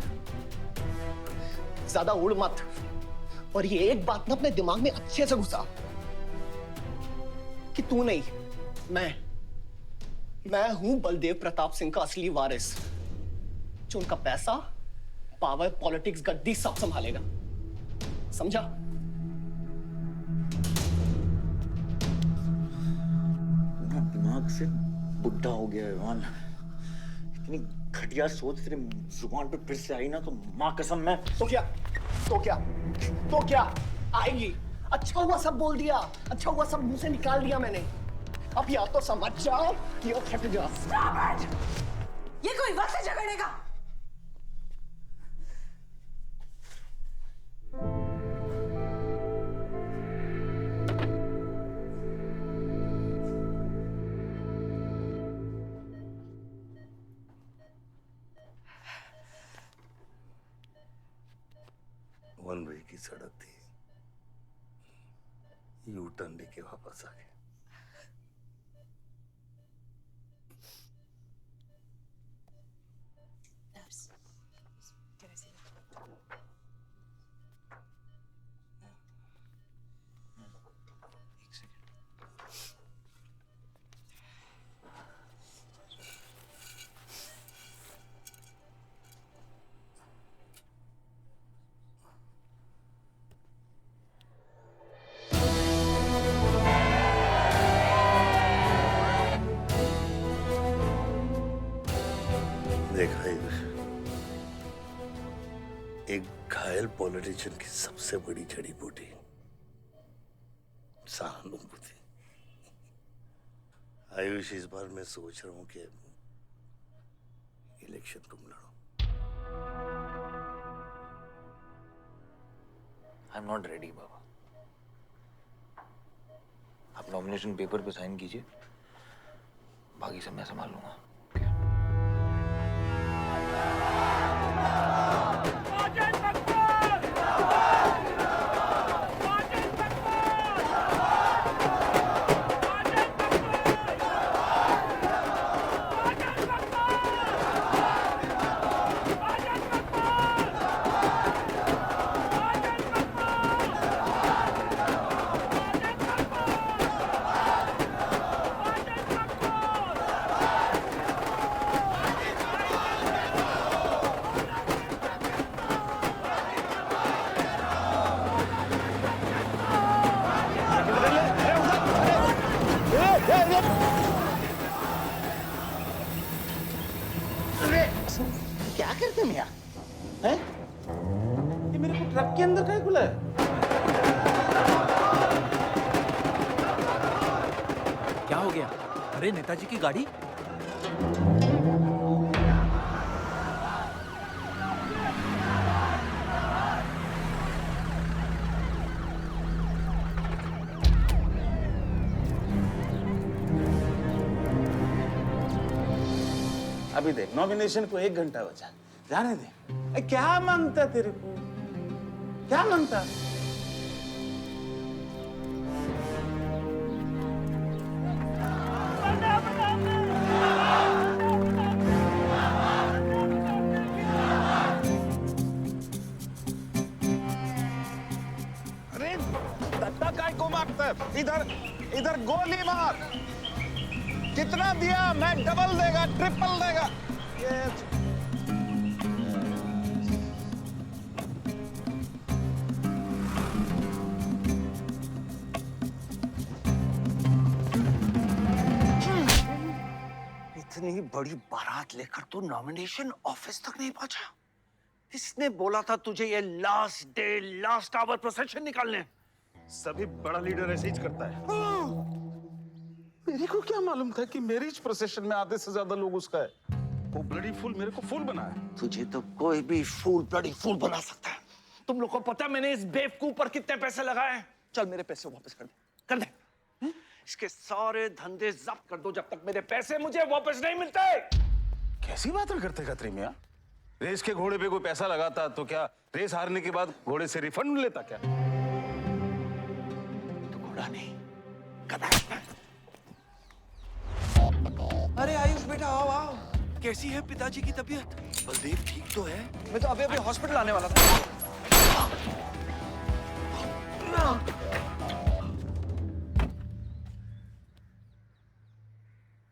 ज्यादा उड़ मत। और ये एक बात ना अपने दिमाग में अच्छे से घुसा कि तू नहीं, मैं हूं बलदेव प्रताप सिंह का असली वारिस, जो उनका पैसा, पावर, पॉलिटिक्स, गद्दी सब संभालेगा। समझा? दिमाग से बुढ़ा हो गया है मान। इतनी घटिया सोच तेरे जुबान पे फिर से आई ना तो मां कसम मैं तो क्या आएगी। अच्छा हुआ सब बोल दिया, अच्छा हुआ सब मुंह से निकाल दिया मैंने। अब या तो समझ जाओ या फट जाओ। ये कोई वक्त है झगड़ने का? वन वे की सड़क थी, यू टर्न लेके वापस आ गए। देखा एक घायल पॉलिटिशियन की सबसे बड़ी जड़ी बूटी सहानुभूति। आयुष, इस बार मैं सोच रहा हूं कि इलेक्शन तुम लड़ो। आई एम नॉट रेडी बाबा। आप नॉमिनेशन पेपर पे साइन कीजिए, बाकी सब मैं संभाल लूंगा। क्या करते मियां? हैं? ये मेरे को ट्रक के अंदर क्या खुला है? क्या हो गया? अरे नेताजी की गाड़ी। अभी देख, नॉमिनेशन को 1 घंटा बचा, जाने दे। क्या मांगता तेरे को? क्या मांगता? इधर इधर गोली मार। कितना दिया? मैं डबल देगा, ट्रिपल देगा। ये इतनी बड़ी बारात लेकर तू नॉमिनेशन ऑफिस तक नहीं पहुंचा। इसने बोला था तुझे ये last day last hour procession निकालने। सभी बड़ा लीडर ऐसे ही करता है। मेरे को क्या मालूम था कि मैरिज प्रोसेशन में आधे से ज्यादा लोग उसका है। वो ब्लडी फूल मेरे को फूल बना है। तुझे तो कोई भी फूल ब्लडी फूल बना सकता है। तुम लोग को पता है मैंने इस बेवकूफ पर कितने पैसे लगाए हैं? चल मेरे पैसे वापस कर दे, कर दे। इसके सारे धंधे जब्त कर दो जब तक मेरे पैसे मुझे वापस नहीं मिलते। कैसी बातें करते खत्री मियां? रेस के घोड़े पे कोई पैसा लगाता तो क्या रेस हारने के बाद घोड़े से रिफंड लेता क्या? तो घोड़ा नहीं, गधा। अरे आयुष बेटा आओ आओ। कैसी है पिताजी की तबीयत? बलदेव ठीक तो है? मैं तो अभी अभी हॉस्पिटल आने वाला था।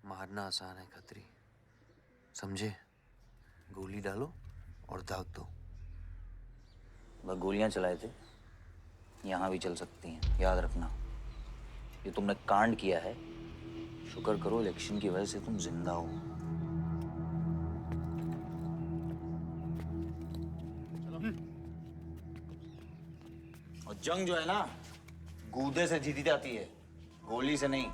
मारना आसान है खत्री, समझे? गोली डालो और दाग दो। वह गोलियां चलाए थे, यहां भी चल सकती हैं, याद रखना। ये तुमने कांड किया है, शुक्र करो इलेक्शन की वजह से तुम जिंदा हो। और जंग जो है ना, गूदे से जीती जाती है, गोली से नहीं।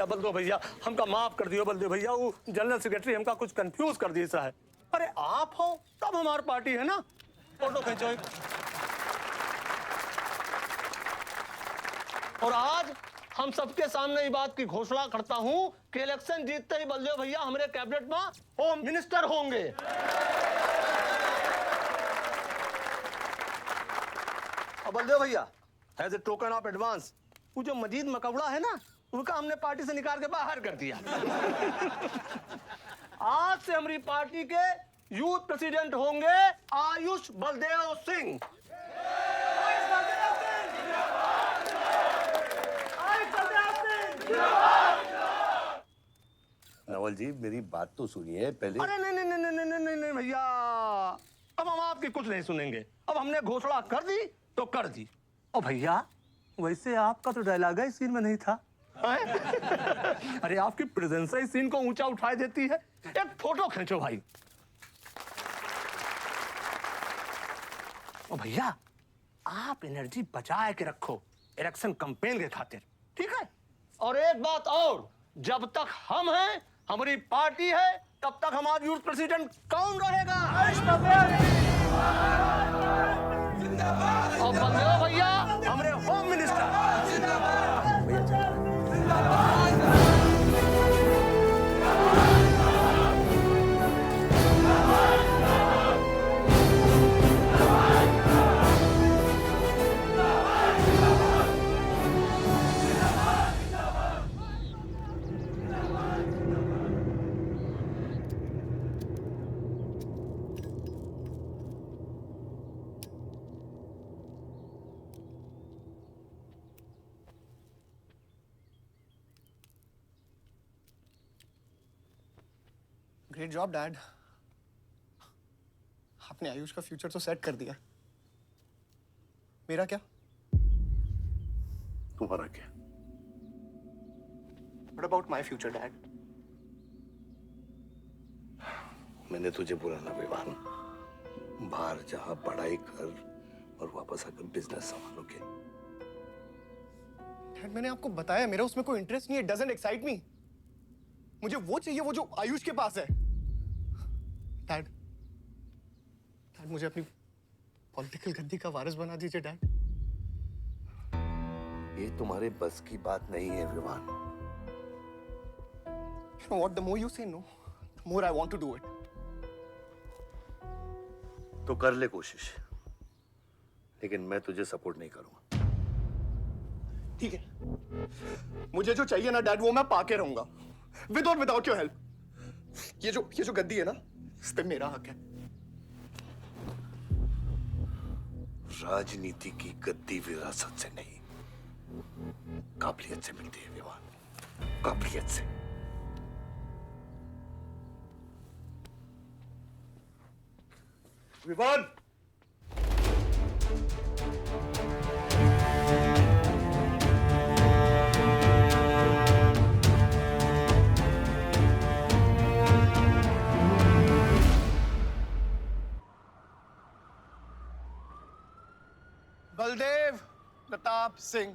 बलदेव भैया हमका माफ कर दियो। बलदेव भैया वो जनरल सेक्रेटरी हमका कुछ कंफ्यूज कर दिया सा है। अरे आप हो तब हमारी पार्टी है ना। फोटो खींचो एक। और आज हम सबके सामने ये बात की घोषणा करता हूं कि इलेक्शन जीतते ही बलदेव भैया हमारे कैबिनेट में होम मिनिस्टर होंगे। और बलदेव भैया as a token of advance वो जो मजीद मकबड़ा है ना, उसका हमने पार्टी से निकाल के बाहर कर दिया। आज से हमारी पार्टी के यूथ प्रेसिडेंट होंगे आयुष बलदेव सिंह। नवल जी मेरी बात तो सुनिए पहले। अरे नहीं भैया, अब हम आपकी कुछ नहीं सुनेंगे। अब हमने घोषणा कर दी तो कर दी। और भैया वैसे आपका तो डायलॉग इस सीन में नहीं था। अरे आपकी प्रेजेंस इस सीन को ऊंचा उठाई देती है। एक फोटो खींचो भाई। और भैया आप एनर्जी बचाए के रखो इलेक्शन कैंपेन के खातिर, ठीक है? और एक बात और, जब तक हम हैं, हमारी पार्टी है, तब तक हमारा यूथ प्रेसिडेंट कौन रहेगा? और बलदेव भैया हमारे home minister. Great job dad. आपने आयुष का फ्यूचर तो सेट कर दिया। मेरा क्या? तुम्हारा क्या? What about my future, Dad? मैंने तुझे बुरा ना विवान, बाहर जहां पढ़ाई कर और वापस आकर बिजनेस संभालोगे। डैड मैंने आपको बताया मेरा उसमें कोई इंटरेस्ट नहीं है। Doesn't excite me. मुझे वो चाहिए वो जो आयुष के पास है। डैड मुझे अपनी पॉलिटिकल गद्दी का वारिस बना दीजिए डैड। ये तुम्हारे बस की बात नहीं है Vivaan. You know what? The more you say no, the more I want to do it. तो कर ले कोशिश। लेकिन मैं तुझे सपोर्ट नहीं करूंगा। ठीक है, मुझे जो चाहिए ना डैड वो मैं पाके रहूंगा, विद और विदाउट योर हेल्प। ये जो गद्दी है ना, इस पे मेरा हक है। राजनीति की गद्दी विरासत से नहीं, काबिलियत से मिलती है विवान, काबिलियत से। विवान, बलदेव प्रताप सिंह,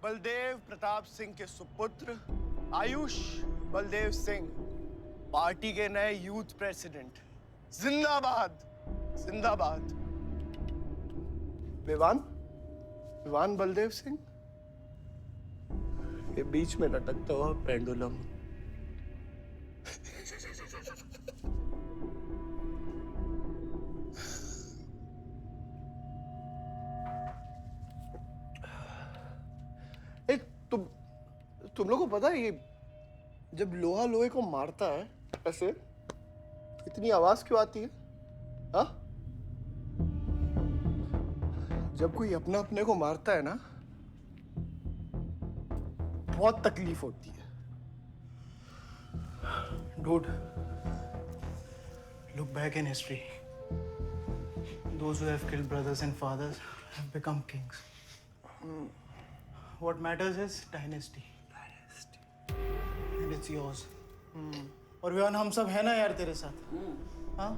बलदेव प्रताप सिंह के सुपुत्र आयुष बलदेव सिंह पार्टी के नए यूथ प्रेसिडेंट। जिंदाबाद जिंदाबाद। विवान, विवान बलदेव सिंह, ये बीच में लटकता हुआ पेंडुलम। तुम लोगों को पता है ये जब लोहा लोहे को मारता है ऐसे इतनी आवाज क्यों आती है? हाँ? जब कोई अपना अपने को मारता है ना, बहुत तकलीफ होती है। Dude, look back in history. Those who have killed brothers and fathers have become kings. What matters is dynasty. And it's yours. और विवान हम सब है ना यार तेरे साथ, हाँ?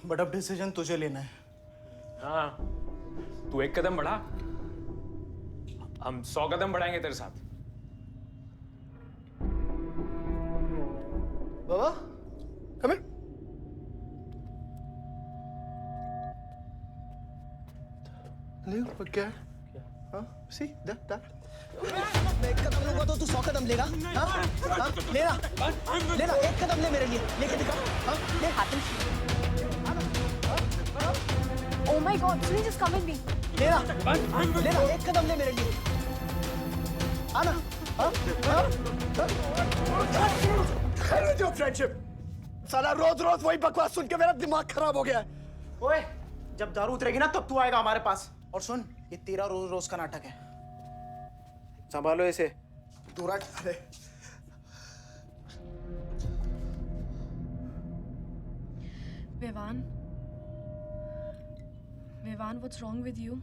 बट अब डिसीजन तुझे लेना है। हाँ, तू एक कदम बढ़ा, हम 100 कदम बढ़ाएंगे तेरे साथ। बाबा, come here. ले क्या है? हाँ, see that. मैं एक कदम लूंगा तो तू 100 कदम लेगा? हाँ? हाँ? लेना, एक कदम ले मेरे लिए, लेके दिखा। हाँ? ले हाथ Oh my God, Sunil, just come with me. लेना, एक कदम ले मेरे लिए। आना, हाँ? जो फ्रेंडशिप, साला रोज वही बकवास सुन के मेरा दिमाग खराब हो गया है। ओए, जब दारू उतरेगी ना तब तू आएगा हमारे पास। और सुन, ये तेरा रोज का नाटक है, संभालो इसे। दूर हट। अरे Vivaan, Vivaan, what's wrong with you?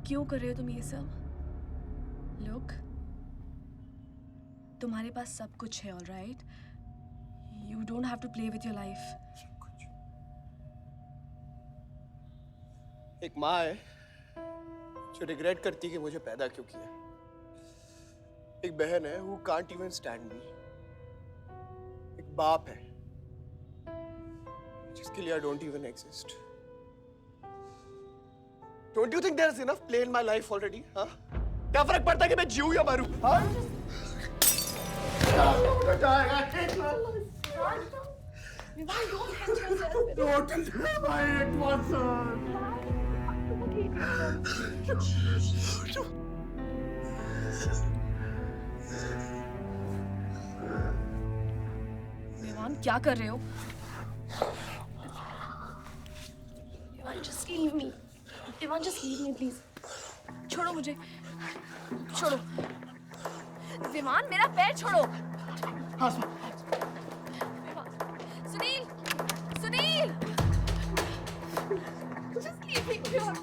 क्यों कर रहे हो तुम ये सब? Look, तुम्हारे पास सब कुछ है, all right? You don't have to play with your life. एक माँ है जो रिग्रेट करती कि मुझे पैदा क्यों किया। एक बहन है who can't even stand me. एक बाप है जिसके लिए I don't even exist. Don't you think there's enough play in my life already? हाँ? क्या फर्क पड़ता है कि मैं जीऊँ या मरूँ? हाँ? विवान, क्या कर रहे हो? Vivaan, just leave me. Vivaan, just leave me, please. छोड़ो मुझे, छोड़ो। विवान, मेरा पैर छोड़ो। हाँ, Sunil, Sunil, just leave me. Vivaan,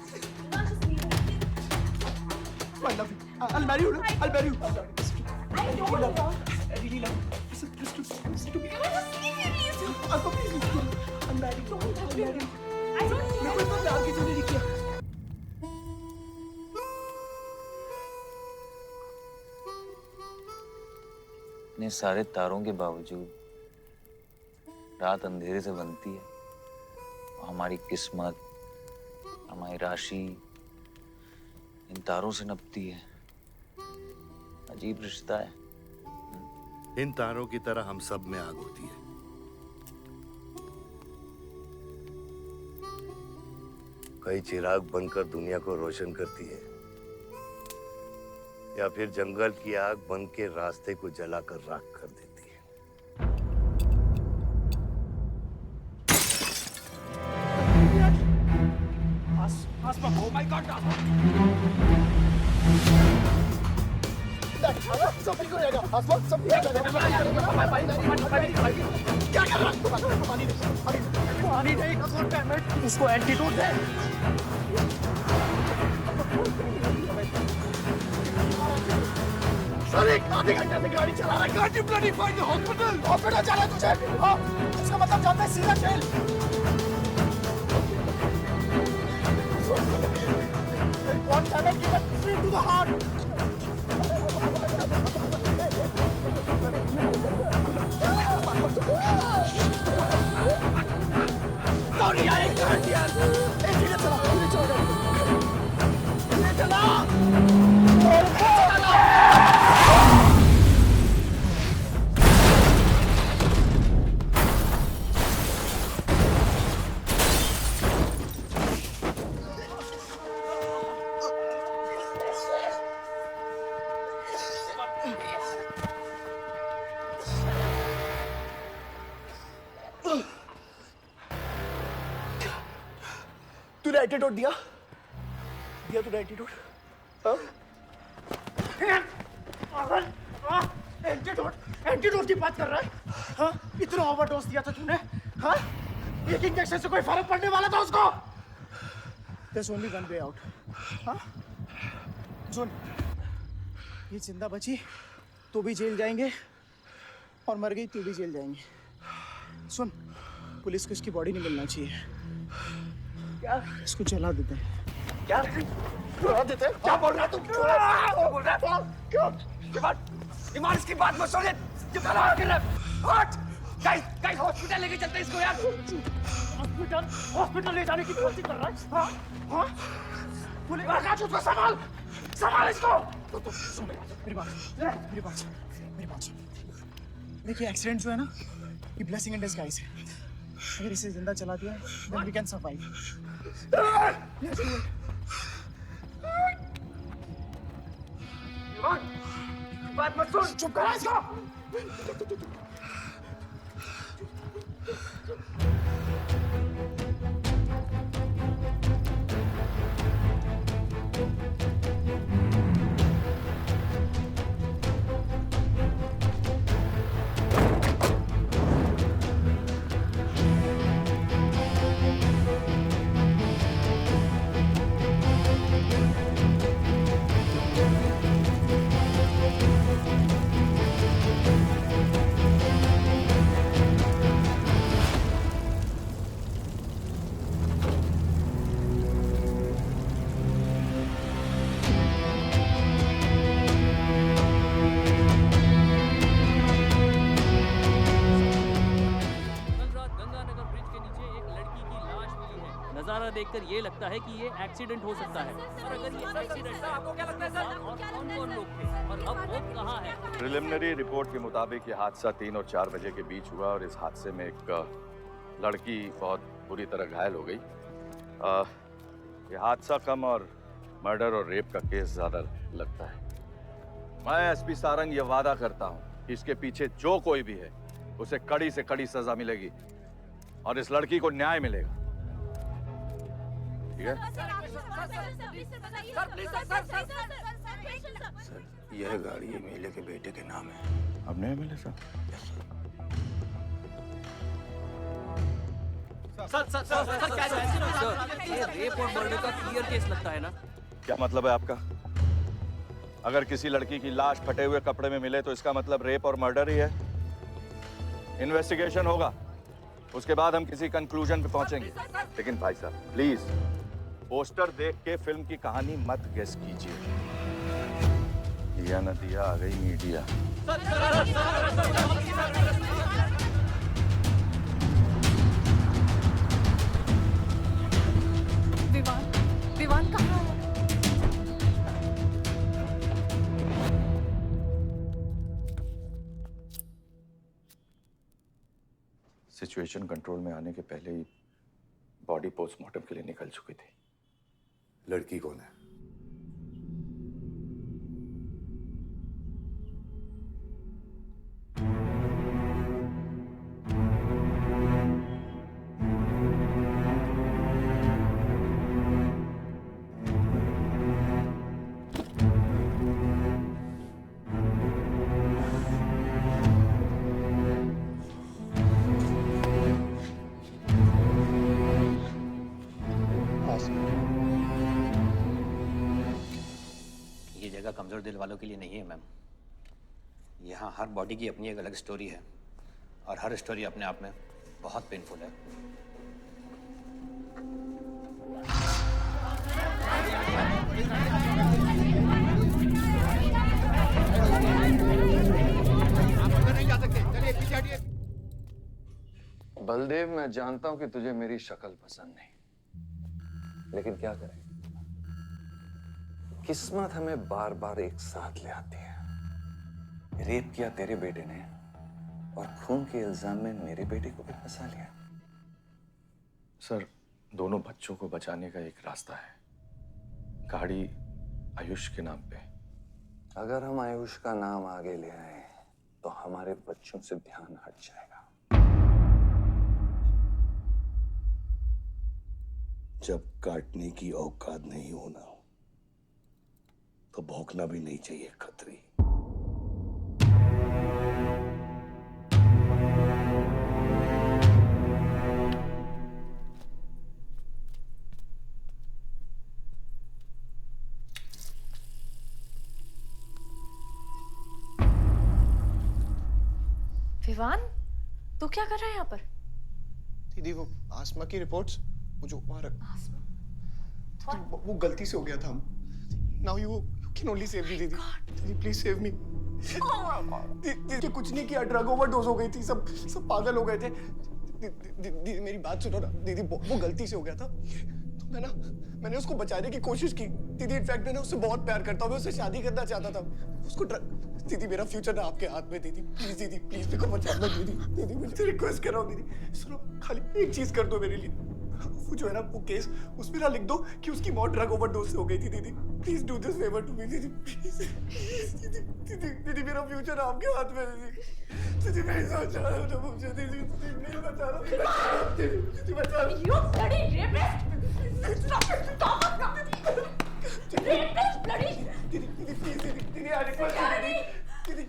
just leave me. I love you. I'll marry you. I'll marry you. I don't want. I really love you. Listen to me. Just leave me, please. I'll please listen to me. I'll marry you. I'll marry you. I don't need मेरे को इतना प्यार किसी ने नहीं किया। इतने सारे तारों के बावजूद रात अंधेरे से बनती है, हमारी किस्मत, हमारी राशि इन तारों से नपती है। अजीब रिश्ता है। इन तारों की तरह हम सब में आग होती है, कई चिराग बनकर दुनिया को रोशन करती है, या फिर जंगल की आग बन के रास्ते को जलाकर राख कर देती है। Oh my God! सब ठीक हो जाएगा, आसमान सब ठीक हो जाएगा। क्या कर रहा है? पानी नहीं, उसको एंटीडोट दे। सर एक आधे घंटे से गाड़ी चला रहा है। Can't you bloody find the hospital? Hospital जाना है तुझे? हाँ, इसका मतलब जानता है सीधा jail. One cannot give a straight to the heart. Sorry, I can't hear. धीरे चला, धीरे चला, धीरे चला। तूने एंटीडोट दिया तूने एंटीडोट? एंटीडोट की बात कर रहा है? हाँ, इतना ओवरडोज दिया था तूने? हाँ, एक इंजेक्शन से कोई फर्क पड़ने वाला था उसको? There's only one way out. हाँ, सुन, ये जिंदा बची तो भी जेल जाएंगे और मर गई तो भी जेल जाएंगे। सुन, पुलिस को इसकी बॉडी नहीं मिलना चाहिए। क्या? इसको जला देते हैं। क्या? जला देते हैं? क्या बोल रहा है तू? क्या बोल रहा है? क्यों? ईमान इसकी बात मत सुन। गाइस हॉस्पिटल लेके चलते हैं इसको यार। हॉस्पिटल ले जाने की कोशिश कर रहा है? हाँ? हाँ? पुलिस का उसको संभाल इसको। सुन मेरी बात। देखिए एक्सीडेंट जो है ना, ये ब्लेसिंग इन डिस्गाइज है। अगर इसे जिंदा चला दिया, then we can survive. बात मत सुन। चुप करा इसको। नजारा देखकर ये लगता है कि ये एक्सीडेंट हो सकता है। और अगर ये एक्सीडेंट है, आपको क्या लगता है सर? और कौन-कौन लोग थे और अब वो कहाँ है? प्रिलिमिनरी रिपोर्ट के मुताबिक ये हादसा 3 और 4 बजे के बीच हुआ और इस हादसे में एक लड़की बहुत बुरी तरह घायल हो गई। ये हादसा कम और मर्डर और रेप का केस ज्यादा लगता है। मैं एसपी सारंग ये वादा करता हूँ कि इसके पीछे जो कोई भी है उसे कड़ी से कड़ी सजा मिलेगी और इस लड़की को न्याय मिलेगा। ठीक है? सर, यह गाड़ी एमएलए के बेटे के नाम है। अब नहीं मिले सर? सर ये रेप और मर्डर का क्लियर केस लगता है ना? क्या मतलब है आपका? अगर किसी लड़की की लाश फटे हुए कपड़े में मिले तो इसका मतलब रेप और मर्डर ही है। इन्वेस्टिगेशन होगा, उसके बाद हम किसी कंक्लूजन पे पहुंचेंगे। लेकिन भाई साहब प्लीज पोस्टर देख के फिल्म की कहानी मत गेस कीजिए। दिया न दिया आ गई मीडिया। विवान कहाँ है? सिचुएशन कंट्रोल में आने के पहले ही बॉडी पोस्टमार्टम के लिए निकल चुकी थी। लड़की कौन है? ये जगह कमजोर दिल वालों के लिए नहीं है मैम। यहाँ हर बॉडी की अपनी एक अलग स्टोरी है और हर स्टोरी अपने आप में बहुत पेनफुल है। बलदेव, मैं जानता हूं कि तुझे मेरी शक्ल पसंद नहीं, लेकिन क्या करें, किस्मत हमें बार बार एक साथ ले आती है। रेप किया तेरे बेटे ने और खून के इल्जाम में मेरे बेटे को भी फंसा लिया। सर, दोनों बच्चों को बचाने का एक रास्ता है, गाड़ी आयुष के नाम पे। अगर हम आयुष का नाम आगे ले आए तो हमारे बच्चों से ध्यान हट जाएगा। जब काटने की औकात नहीं होना तो भौंकना भी नहीं चाहिए खतरी। विवान, तू क्या कर रहा है यहाँ पर? दीदी वो आसमा की रिपोर्ट्स, वो जो वहाँ रख, वो गलती से हो गया था। Now you can only save me, दीदी। दीदी प्लीज सेव मी। दीदी कुछ नहीं किया, ड्रग ओवरडोज हो गई थी, सब पागल हो गए थे। दीदी मेरी बात सुनो ना, दीदी वो गलती से हो गया था। तो मैंने उसको बचाने की कोशिश की। दीदी इनफैक्ट मैं उससे बहुत प्यार करता हूँ, मैं उससे शादी करना चाहता था। उसको दीदी मेरा फ्यूचर ना आपके हाथ में। दीदी प्लीज मेरे को बचाना। दीदी मुझे रिक्वेस्ट कर रहा हूँ दीदी, सुनो खाली एक चीज कर दो मेरे लिए। वो जो है ना वो केस, उसमें ना लिख दो कि उसकी मौत ड्रग ओवरडोज से हो गई थी। दीदी please do this favour to me. दीदी प्लीज। दीदी मेरा फ्यूचर आपके हाथ में। दीदी मेरी सोच रहा हूँ ना मुझे। दीदी प्लीज बचा लो। दीदी बचा लो। You bloody rapist! Stop it! Stop it! Rapist, bloody! दीदी प्लीज दीदी आई रिक्वेस्ट यू दीदी।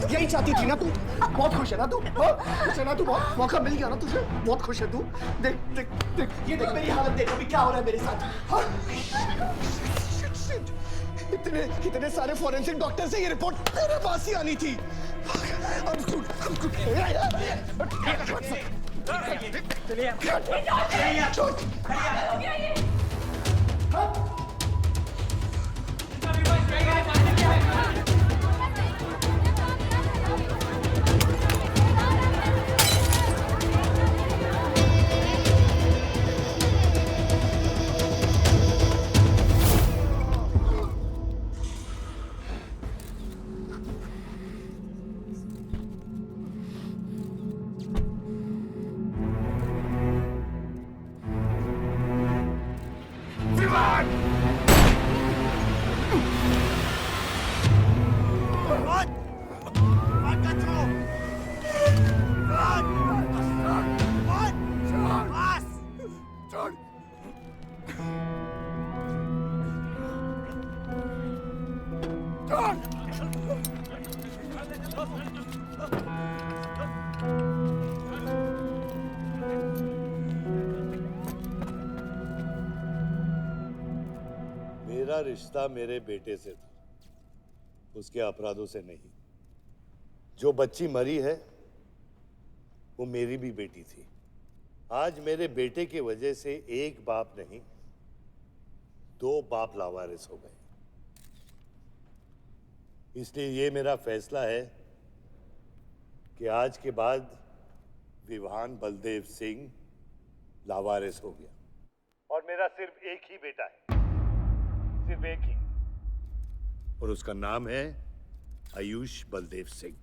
यही चाहती थी ना तू? बहुत खुश है ना तू? खुश है ना तू? बहुत मौका मिल गया ना तुझे? बहुत खुश है तू? देख देख देख, ये देख मेरी हालत, देख अभी क्या हो रहा है मेरे साथ। इतने सारे फॉरेंसिक डॉक्टर से ये रिपोर्ट तेरे पास ही आनी थी। मेरा रिश्ता मेरे बेटे से था, उसके अपराधों से नहीं। जो बच्ची मरी है वो मेरी भी बेटी थी। आज मेरे बेटे की वजह से एक बाप नहीं, दो बाप लावारिस हो गए। इसलिए ये मेरा फैसला है कि आज के बाद विवान बलदेव सिंह लावारिस हो गया और मेरा सिर्फ एक ही बेटा है, सिर्फ एक ही, और उसका नाम है आयुष बलदेव सिंह।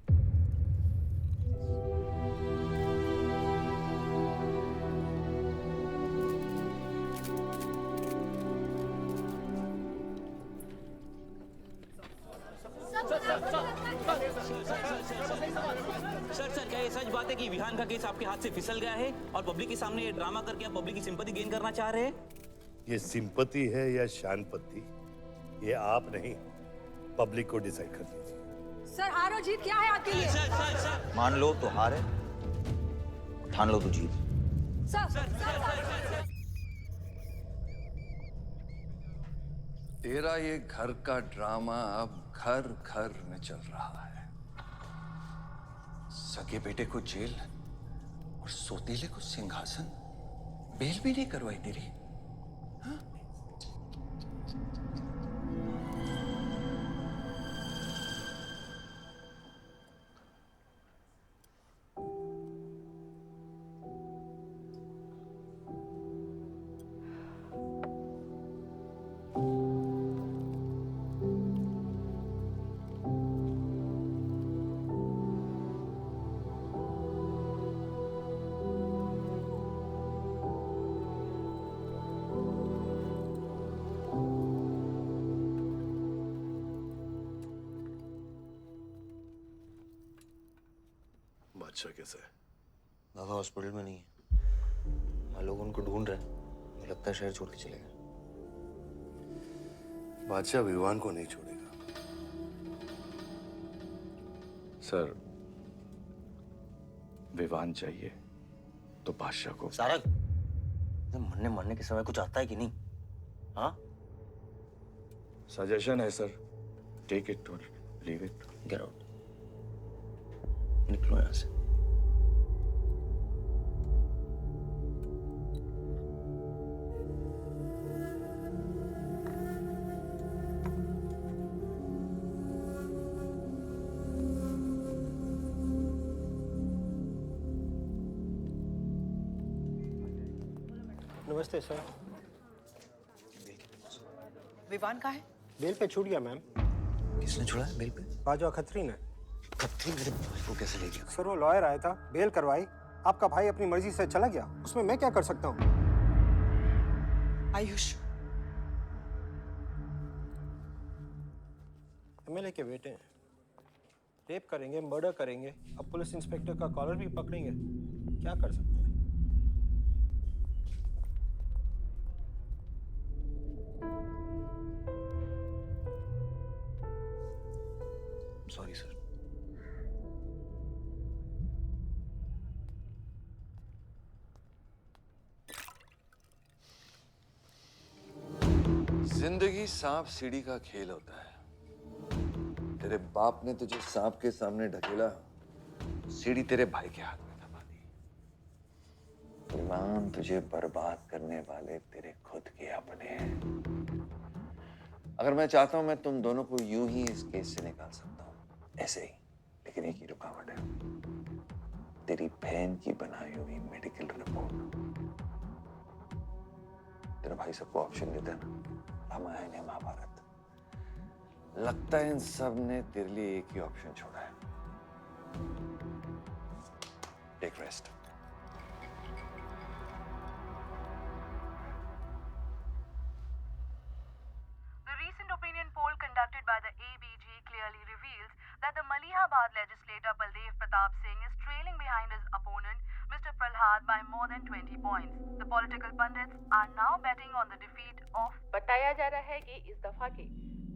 बात है कि विहान का केस आपके हाथ से फिसल गया है और पब्लिक के सामने ये ड्रामा करके आप पब्लिक की सिंपैथी गेन करना चाह रहे हैं? ये सिंपति है या शानपति, ये आप नहीं, पब्लिक को डिसाइड कर दीजिए। सर, हार और जीत क्या है आपके लिए? मान लो तो हार है, ठान लो तो जीत। तेरा ये घर का ड्रामा अब घर घर में चल रहा है। सगे बेटे को जेल और सोतीले को सिंहासन, बेल भी नहीं करवाई तेरी। हाँ? बादशाह कैसा है? बाबा हॉस्पिटल में नहीं है। हम लोग उनको ढूंढ रहे हैं। मुझे लगता है शहर छोड़ के चले गए। बादशाह विवान को नहीं छोड़ेगा। सर, विवान चाहिए तो बादशाह को। सारंग, मरने के समय कुछ आता है कि नहीं? हाँ? सजेशन है सर, टेक इट और लीव इट। गेट आउट, निकलो यहाँ से। नमस्ते सर। विवान कहाँ है? बेल पे छूट गया मैम। किसने छोड़ा है बेल पे? बाजवा खत्री ने। खत्री मेरे भाई को कैसे ले गया? सर वो लॉयर आया था, बेल करवाई, आपका भाई अपनी मर्जी से चला गया। उसमें मैं क्या कर सकता हूँ? आयुष, एमएलए के बेटे हैं, रेप करेंगे, मर्डर करेंगे, अब पुलिस इंस्पेक्टर का कॉलर भी पकड़ेंगे, क्या कर सकते हैं? Sorry sir. जिंदगी सांप सीढ़ी का खेल होता है। तेरे बाप ने तुझे सांप के सामने ढकेला, सीढ़ी तेरे भाई के हाथ में दबा दी। विवान तुझे बर्बाद करने वाले तेरे खुद के अपने हैं। अगर मैं चाहता हूं मैं तुम दोनों को यूं ही इस केस से निकाल सकता हूं, ऐसे ही, लेकिन एक ही रुकावट है, तेरी बहन की बनाई हुई मेडिकल रिपोर्ट। तेरा भाई सबको ऑप्शन देता है ना, रामायण या महाभारत। लगता है इन सब ने तेरे लिए एक ही ऑप्शन छोड़ा है। Take rest. The recent opinion poll conducted by the ABG clearly reveals that the Malihabad legislator Baldev Pratap Singh is trailing behind his opponent, Mr. Prahlad, by more than 20 points. The political pundits are now betting on the defeat of. बताया जा रहा है कि इस दफा के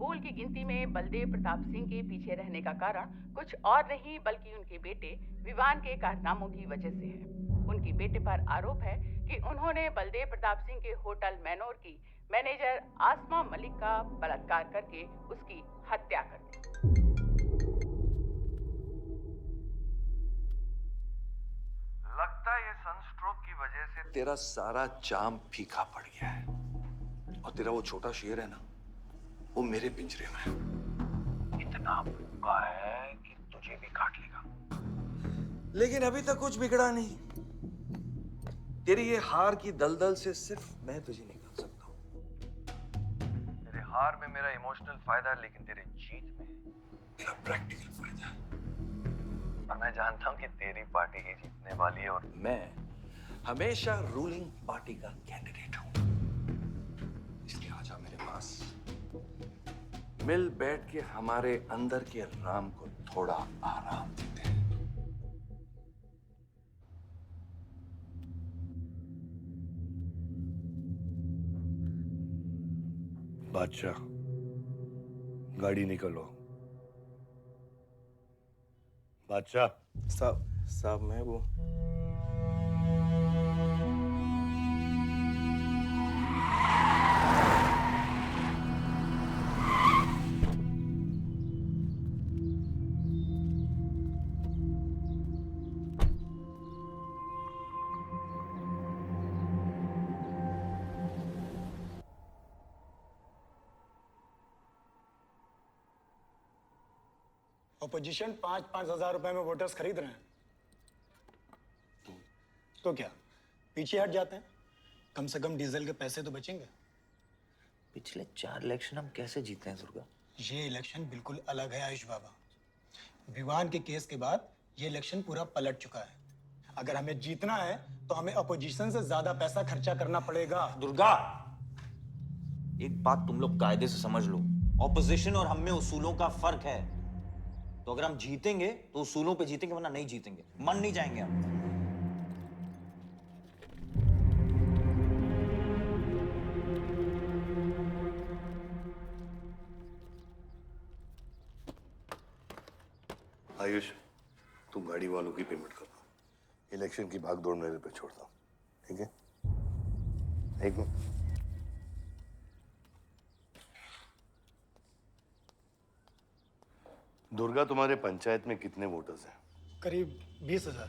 पोल की गिनती में बलदेव प्रताप सिंह के पीछे रहने का कारण कुछ और नहीं बल्कि उनके बेटे विवान के कारनामों की वजह से है। उनके बेटे पर आरोप है कि उन्होंने बलदेव प्रताप सिंह के होटल मैनोर की मैनेजर आसमा मलिक का बलात्कार करके उसकी हत्या कर दी। लगता है ये सनस्ट्रोक की वजह से तेरा सारा चाम फीका पड़ गया है और तेरा वो छोटा शेर है ना, वो मेरे पिंजरे में है। इतना भूखा है कि तुझे भी काट लेगा। लेकिन अभी तक कुछ बिगड़ा नहीं। तेरी ये हार की दलदल से सिर्फ मैं तुझे निकाल सकता हूँ। तेरे हार में मेरा इमोशनल फायदा है, लेकिन तेरे जीत में मेरा प्रैक्टिकल फायदा है। और मैं जानता हूँ कि तेरी पार्टी ही जीतने वाली है और मैं हमेशा रूलिंग पार्टी का कैंडिडेट हूँ। इसलिए आजा मेरे पास, मिल बैठ के हमारे अंदर के राम को थोड़ा आराम देते हैं। बादशाह, गाड़ी निकलो। बादशाह साहब मैं वो अपोजिशन 5-5 हजार रुपए में वोटर्स खरीद रहे हैं, तो क्या पीछे हट जाते हैं? कम से कम डीजल के पैसे तो बचेंगे। पिछले 4 इलेक्शन हम कैसे जीते हैं दुर्गा? ये इलेक्शन बिल्कुल अलग है आयुष बाबा। विवान के केस के बाद ये इलेक्शन पूरा पलट चुका है। अगर हमें जीतना है तो हमें अपोजिशन से ज्यादा पैसा खर्चा करना पड़ेगा। दुर्गा, एक बात तुम लोग कायदे से समझ लो, ऑपोजिशन और हम में उसूलों का फर्क है। तो अगर हम जीतेंगे तो उसूलों पे जीतेंगे, वरना नहीं जीतेंगे, मन नहीं जाएंगे हम। आयुष, तुम गाड़ी वालों की पेमेंट कर दो। इलेक्शन की भागदौड़ मेरे पे छोड़ दो, ठीक है? एक मिनट। दुर्गा, तुम्हारे पंचायत में कितने वोटर्स हैं? करीब 20,000।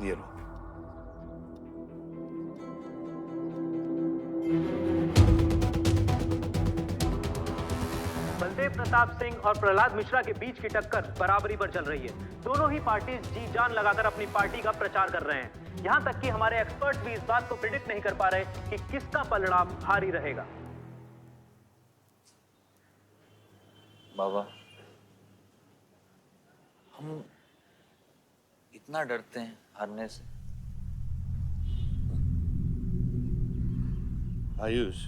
ये लो। बलदेव प्रताप सिंह और प्रहलाद मिश्रा के बीच की टक्कर बराबरी पर चल रही है। दोनों ही पार्टी जी जान लगाकर अपनी पार्टी का प्रचार कर रहे हैं। यहां तक कि हमारे एक्सपर्ट भी इस बात को प्रिडिक्ट नहीं कर पा रहे कि किसका परिणाम भारी रहेगा। बाबा, हम इतना डरते हैं हारने से। आयुष,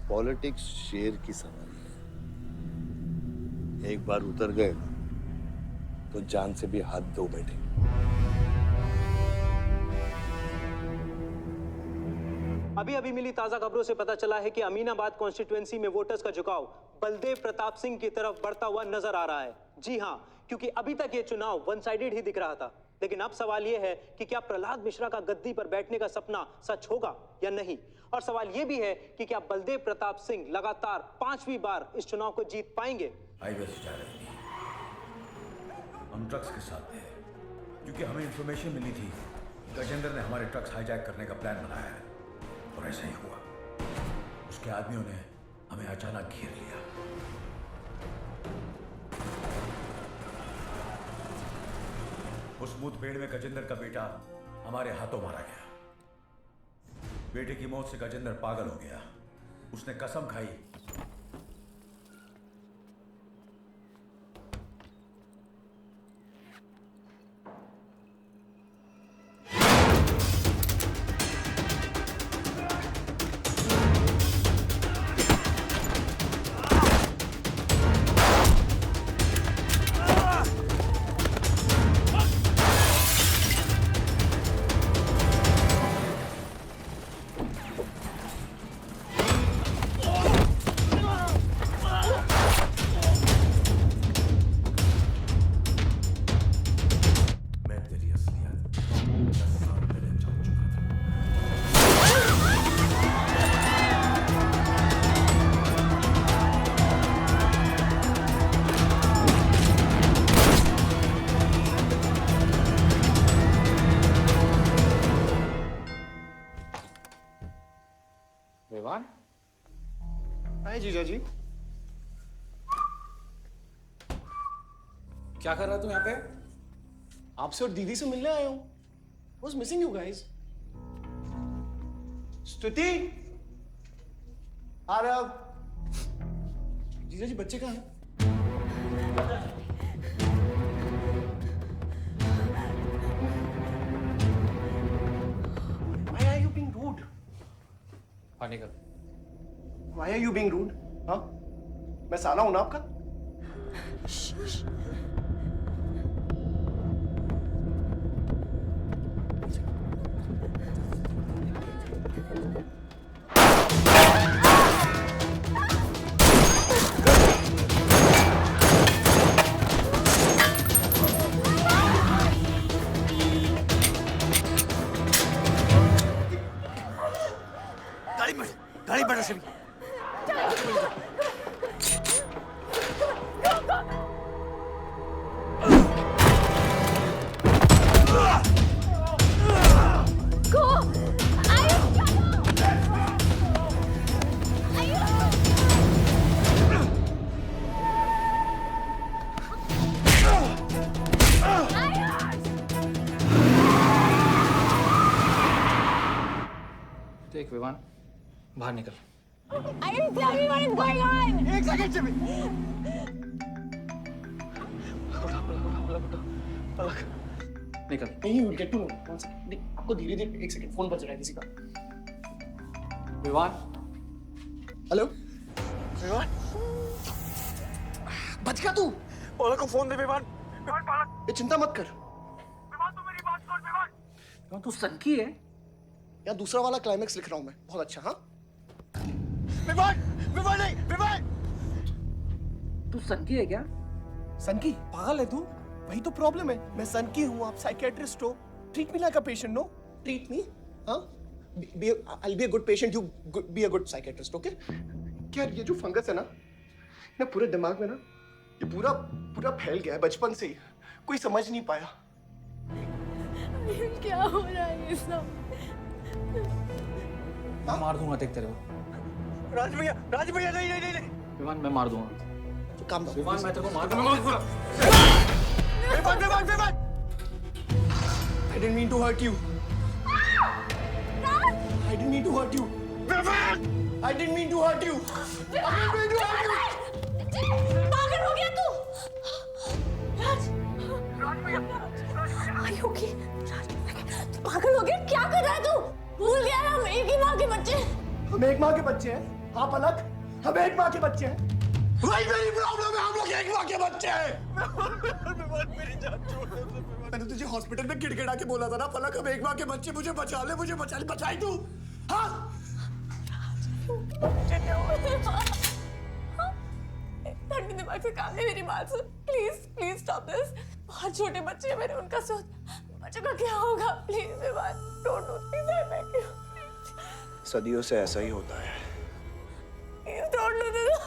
पॉलिटिक्स शेर की सवारी है। एक बार उतर गए ना तो जान से भी हाथ धो बैठे। अभी अभी मिली ताजा खबरों से पता चला है कि अमीनाबाद कॉन्स्टिट्यूएंसी में वोटर्स का झुकाव बलदेव प्रताप सिंह की तरफ बढ़ता हुआ नजर आ रहा है। जी हां, क्योंकि अभी तक ये चुनाव वन साइडेड ही दिख रहा था। लेकिन अब सवाल यह है कि क्या प्रहलाद मिश्रा का गद्दी पर बैठने का सपना सच होगा या नहीं। और सवाल यह भी है कि क्या बलदेव प्रताप सिंह लगातार 5वीं बार इस चुनाव को जीत पाएंगे। हाईवे से जा रहे थे, हम ट्रक्स के साथ थे, क्योंकि हमें इंफॉर्मेशन मिली थी गजेंद्र ने हमारे ट्रक्स हाईजैक करने का प्लान बनाया है। और ऐसा ही हुआ। उसके आदमियों ने हमें अचानक घेर लिया। उस मुठभेड़ में गजेंद्र का बेटा हमारे हाथों मारा गया। बेटे की मौत से गजेंद्र पागल हो गया। उसने कसम खाई विवान। हाय जीजा जी। क्या कर रहा तू यहाँ पे? आपसे और दीदी से मिलने आया हूँ। Was missing you guys. स्तुति, आ रहे अब। जीजा जी बच्चे कहाँ हैं? Why are you being rude? पानी का। Why are you being rude? हाँ? मैं साला हूं ना आपका? देख विवान, बाहर निकल। Ayush, tell me what is going on. एक सेकंड से भी। निकल। नहीं, we'll get to know. One second. नहीं, आपको धीरे-धीरे एक सेकंड फोन बज रहा है किसी का। विवान। हेलो। विवान। बच गया तू। पलक को फोन दे विवान। विवान पलक। ये चिंता मत कर। विवान तू मेरी बात सुन विवान। विवान तू सनकी है? या दूसरा वाला क्लाइमेक्स लिख रहा हूँ मैं। बहुत अच्छा हाँ। विवान, विवान नहीं, विवान। तू सनकी है क्या? सनकी? पागल है तू? वही तो प्रॉब्लम है। मैं सनकी हूँ, आप साइकियाट्रिस्ट हो। Treat me like a patient, no? Treat me, हाँ? I'll be a good patient, you be a good psychiatrist, okay? क्या ये जो फंगस है ना पूरे दिमाग में ना, ये पूरा फैल गया है बचपन से ही। कोई समझ नहीं पाया। क्या हो रहा है ये सब? मैं मार दूंगा देख तेरे को। राज भैया नहीं। विवान मैं मार दूंगा। काम विवान मैं तेरे को मार दूंगा। Vivaan. I didn't mean to hurt you. I didn't mean to hurt you. I didn't mean to hurt you. पागल हो गया तू? राज भैया। Are you okay? तू पागल हो गया? क्या कर रहा है तू? भूल गया हम एक ही माँ के बच्चे। हम एक माँ के बच्चे हैं। हाँ पलक, हम एक माँ के बच्चे हैं। वही मेरी प्रॉब्लम है, हम लोग एक माँ के बच्चे हैं। मेरी जान छोड़ दे। मैंने तुझे हॉस्पिटल में गिड़गिड़ा के बोला था ना पलक, हम एक माँ के बच्चे, मुझे बचा ले, बचाई तू। हाँ? ठंडे दिमाग से काम है, मेरी बात सुन। Please stop this. बहुत छोटे बच्चे हैं मेरे, उनका सोच बच्चों का क्या होगा? Please Vivaan, don't do this. I beg you. सदियों से ऐसा ही होता है। Please don't do this.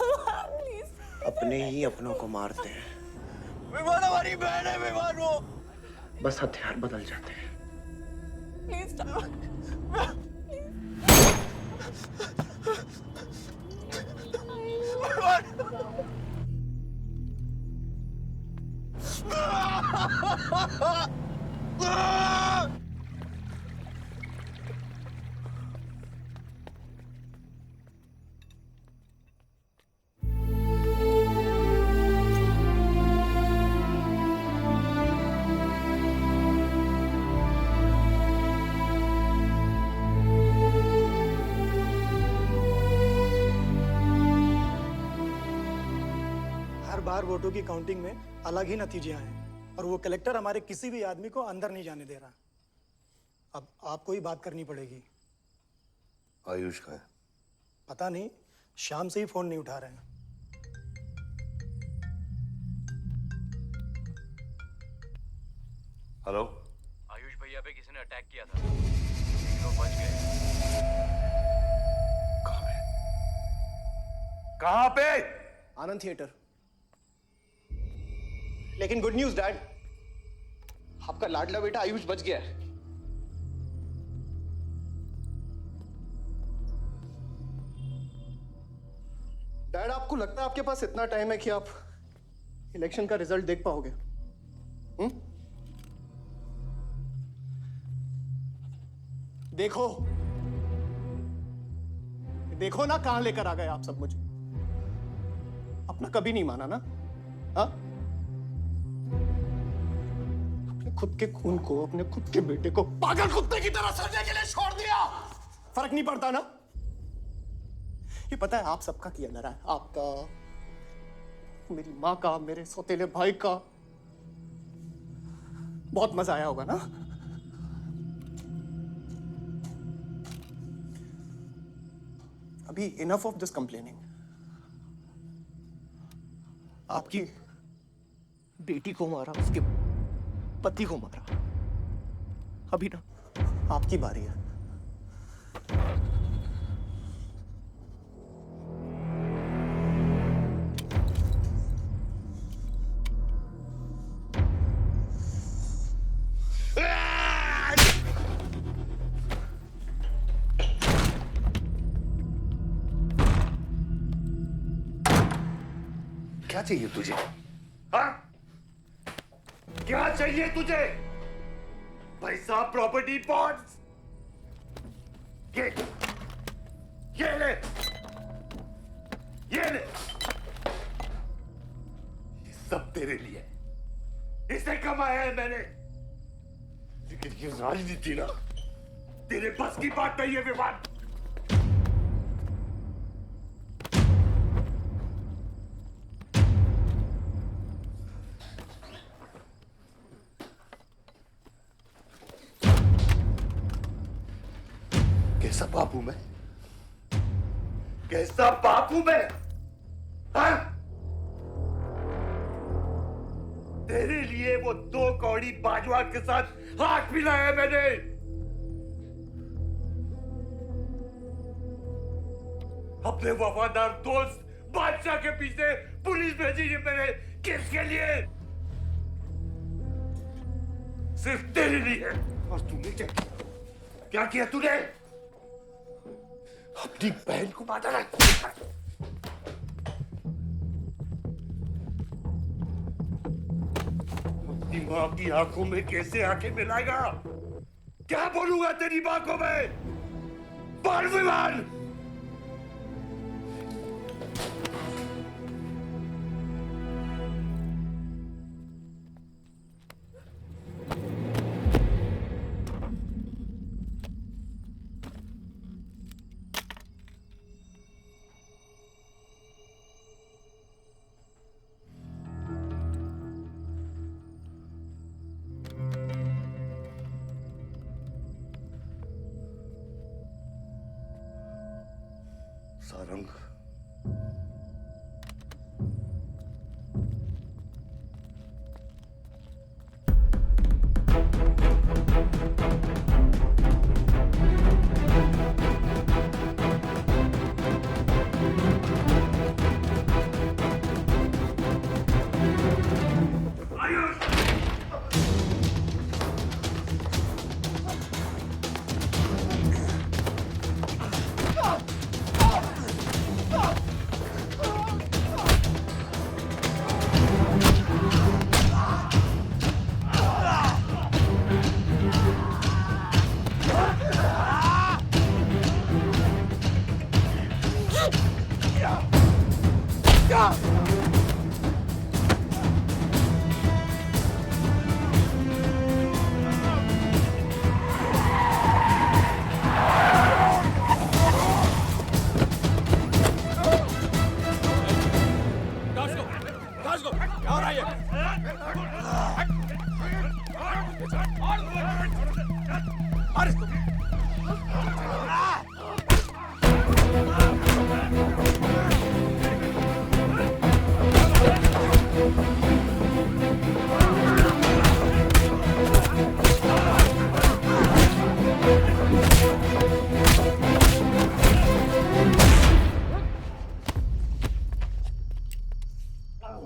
Please. अपने ही अपनों को मारते हैं। विवान हमारी बहन है, विवान वो। बस हथियार बदल जाते हैं। Please stop. हर बार वोटों की काउंटिंग में अलग ही नतीजे आए और वो कलेक्टर हमारे किसी भी आदमी को अंदर नहीं जाने दे रहा। अब आपको ही बात करनी पड़ेगी। आयुष का है? पता नहीं, शाम से ही फोन नहीं उठा रहे हैं। हेलो। आयुष भैया पे किसी ने अटैक किया था, लोग बच गए। कहाँ पे? आनंद थिएटर। लेकिन गुड न्यूज डैड, आपका लाडला बेटा आयुष बच गया है। डैड, आपको लगता है आपके पास इतना टाइम है कि आप इलेक्शन का रिजल्ट देख पाओगे? देखो देखो ना कहां लेकर आ गए आप सब मुझे। अपना कभी नहीं माना ना? हाँ? अपने खुद के खून को, अपने खुद के बेटे को पागल कुत्ते की तरह सड़ने के लिए छोड़ दिया। फर्क नहीं पड़ता ना? ये पता है आप सबका किया जा रहा है, आपका, मेरी माँ का, मेरे सौतेले भाई का। बहुत मजा आया होगा ना? अभी इनफ ऑफ दिस कंप्लेनिंग। आपकी बेटी को मारा, उसके पति को मारा, अभी ना आपकी बारी है। क्या चाहिए तुझे? हाँ? क्या चाहिए तुझे? पैसा, प्रॉपर्टी, बॉन्ड्स? ये ले, ये ले। ये सब तेरे लिए, इसे कमाया है मैंने। लेकिन ये राजनीति ना तेरे बस की बात नहीं है विवान। कैसा बाप हूं मैं? कैसा बाप हूं मैं? हाँ? तेरे लिए वो 2 कौड़ी बाजवा के साथ हाथ मिलाया मैंने। अपने वफादार दोस्त बादशाह के पीछे पुलिस भेजी है मैंने। किसके लिए? सिर्फ तेरे लिए। और तूने क्या किया? क्या किया तूने? अपनी बहन को मारा ना। अपनी मां की आंखों में कैसे आंखें मिलाएगा? क्या बोलूंगा तेरी मां को मैं? बोल विमान। सारंग,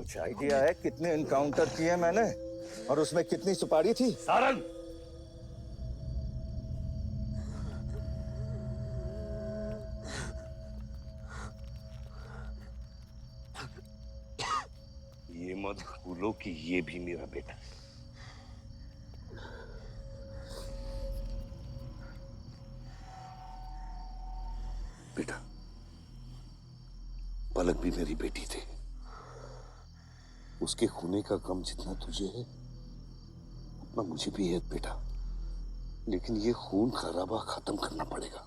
कुछ आइडिया है कितने एनकाउंटर किए मैंने और उसमें कितनी सुपारी थी? सारंग, ये मत भूलो कि ये भी मेरा बेटा है। बेटा, पलक भी मेरी बेटी थी। उसके खोने का गम जितना तुझे है उतना मुझे भी है बेटा। लेकिन ये खून खराबा खत्म करना पड़ेगा।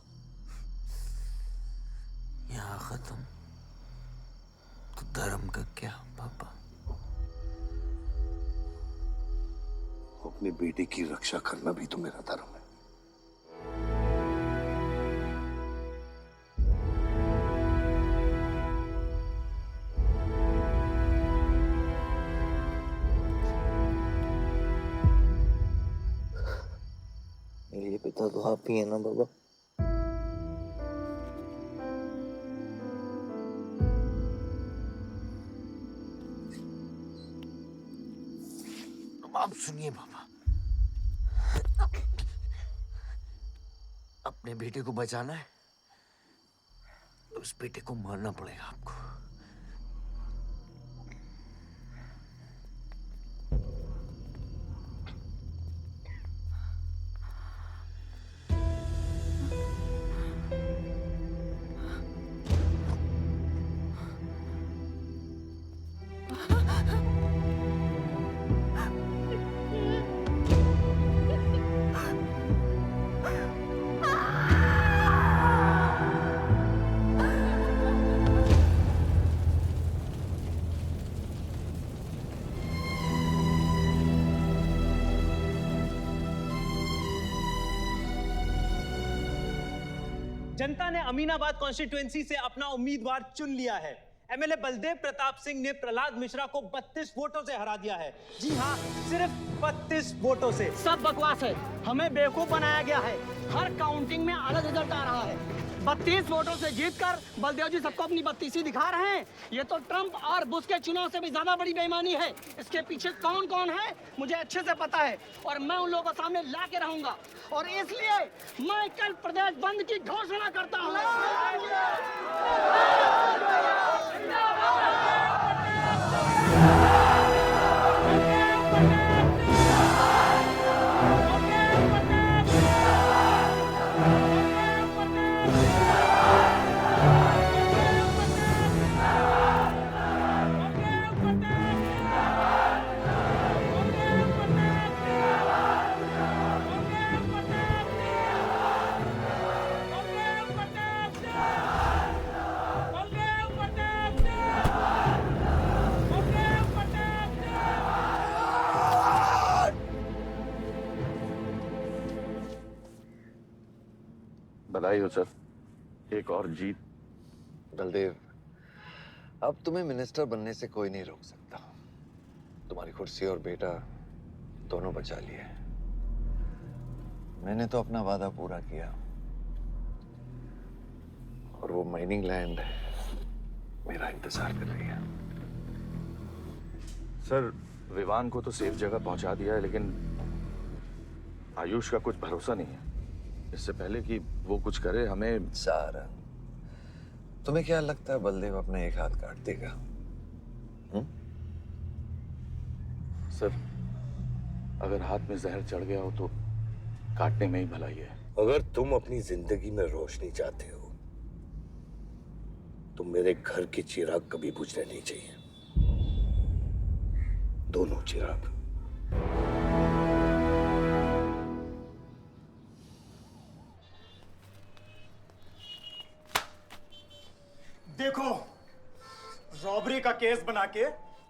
यहाँ खत्म तो धर्म का क्या पापा? अपने बेटे की रक्षा करना भी तो मेरा धर्म है। मेरे पिता तो आप ही है ना बाबा? अब आप सुनिए बाबा, अपने बेटे को बचाना है तो उस बेटे को मारना पड़ेगा आपको। जनता ने अमीनाबाद कॉन्स्टिट्यूएंसी से अपना उम्मीदवार चुन लिया है। एमएलए बलदेव प्रताप सिंह ने प्रहलाद मिश्रा को 32 वोटों से हरा दिया है। जी हाँ, सिर्फ 32 वोटों से। सब बकवास है, हमें बेवकूफ बनाया गया है। हर काउंटिंग में अलग रिजल्ट आ रहा है। 32 वोटों से जीतकर बलदेव जी सबको अपनी बत्तीसी दिखा रहे हैं। ये तो ट्रंप और बुश के चुनाव से भी ज्यादा बड़ी बेईमानी है। इसके पीछे कौन कौन है मुझे अच्छे से पता है और मैं उन लोगों के सामने ला के रहूंगा और इसलिए मैं कल प्रदेश बंद की घोषणा करता हूँ। बधाई हो सर, एक और जीत। बलदेव, अब तुम्हें मिनिस्टर बनने से कोई नहीं रोक सकता। तुम्हारी कुर्सी और बेटा दोनों बचा लिए। मैंने तो अपना वादा पूरा किया और वो माइनिंग लैंड मेरा इंतजार कर रही है। सर, विवान को तो सेफ जगह पहुंचा दिया है, लेकिन आयुष का कुछ भरोसा नहीं है। इससे पहले कि वो कुछ करे हमें। सारंग, तुम्हें क्या लगता है बलदेव अपना एक हाथ काट देगा? सर, अगर हाथ में जहर चढ़ गया हो तो काटने में ही भलाई है। अगर तुम अपनी जिंदगी में रोशनी चाहते हो तो मेरे घर के चिराग कभी बुझने नहीं चाहिए। दोनों चिराग। देखो, रॉबरी का केस बना के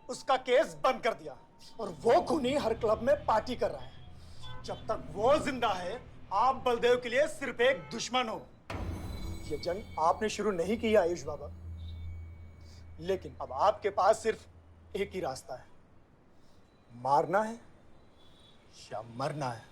उसका केस बंद कर दिया और वो खूनी हर क्लब में पार्टी कर रहा है। जब तक वो जिंदा है, आप बलदेव के लिए सिर्फ एक दुश्मन हो। ये जंग आपने शुरू नहीं की है आयुष बाबा, लेकिन अब आपके पास सिर्फ एक ही रास्ता है, मारना है या मरना है।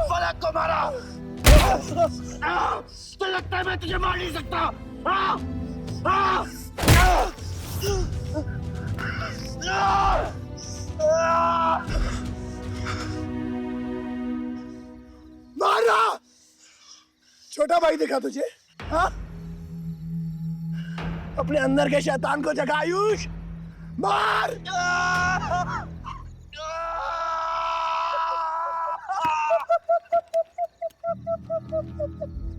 फलक को मारा। तो लगता है मैं तुझे मार नहीं सकता। मारा। छोटा भाई दिखा तुझे? हाँ? अपने अंदर के शैतान को जगा आयुष, मार।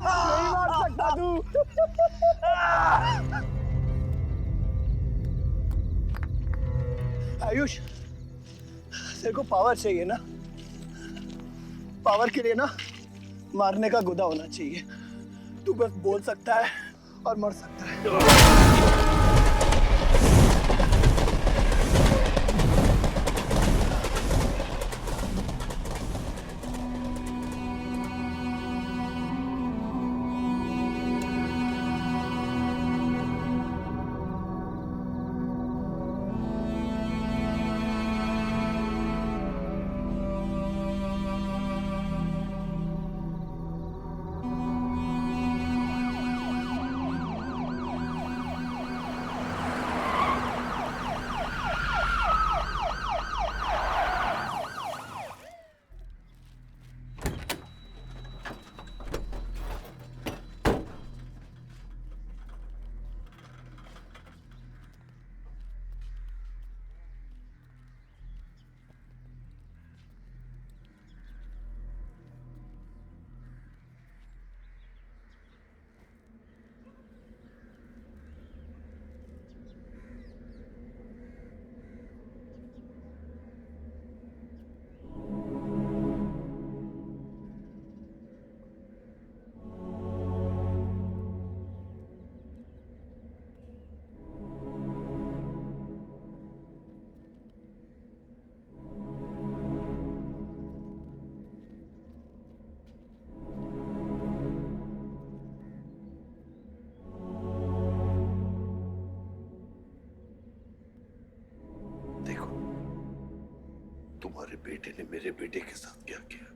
नहीं मार सकता तू। आयुष, तेरे को पावर चाहिए ना? पावर के लिए ना मारने का गुदा होना चाहिए। तू बस बोल सकता है और मर सकता है। तुम्हारे बेटे ने मेरे बेटे के साथ क्या किया?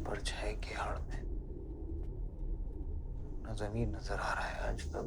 परछाई की आड़ में न जमीन नजर आ रहा है आज तक।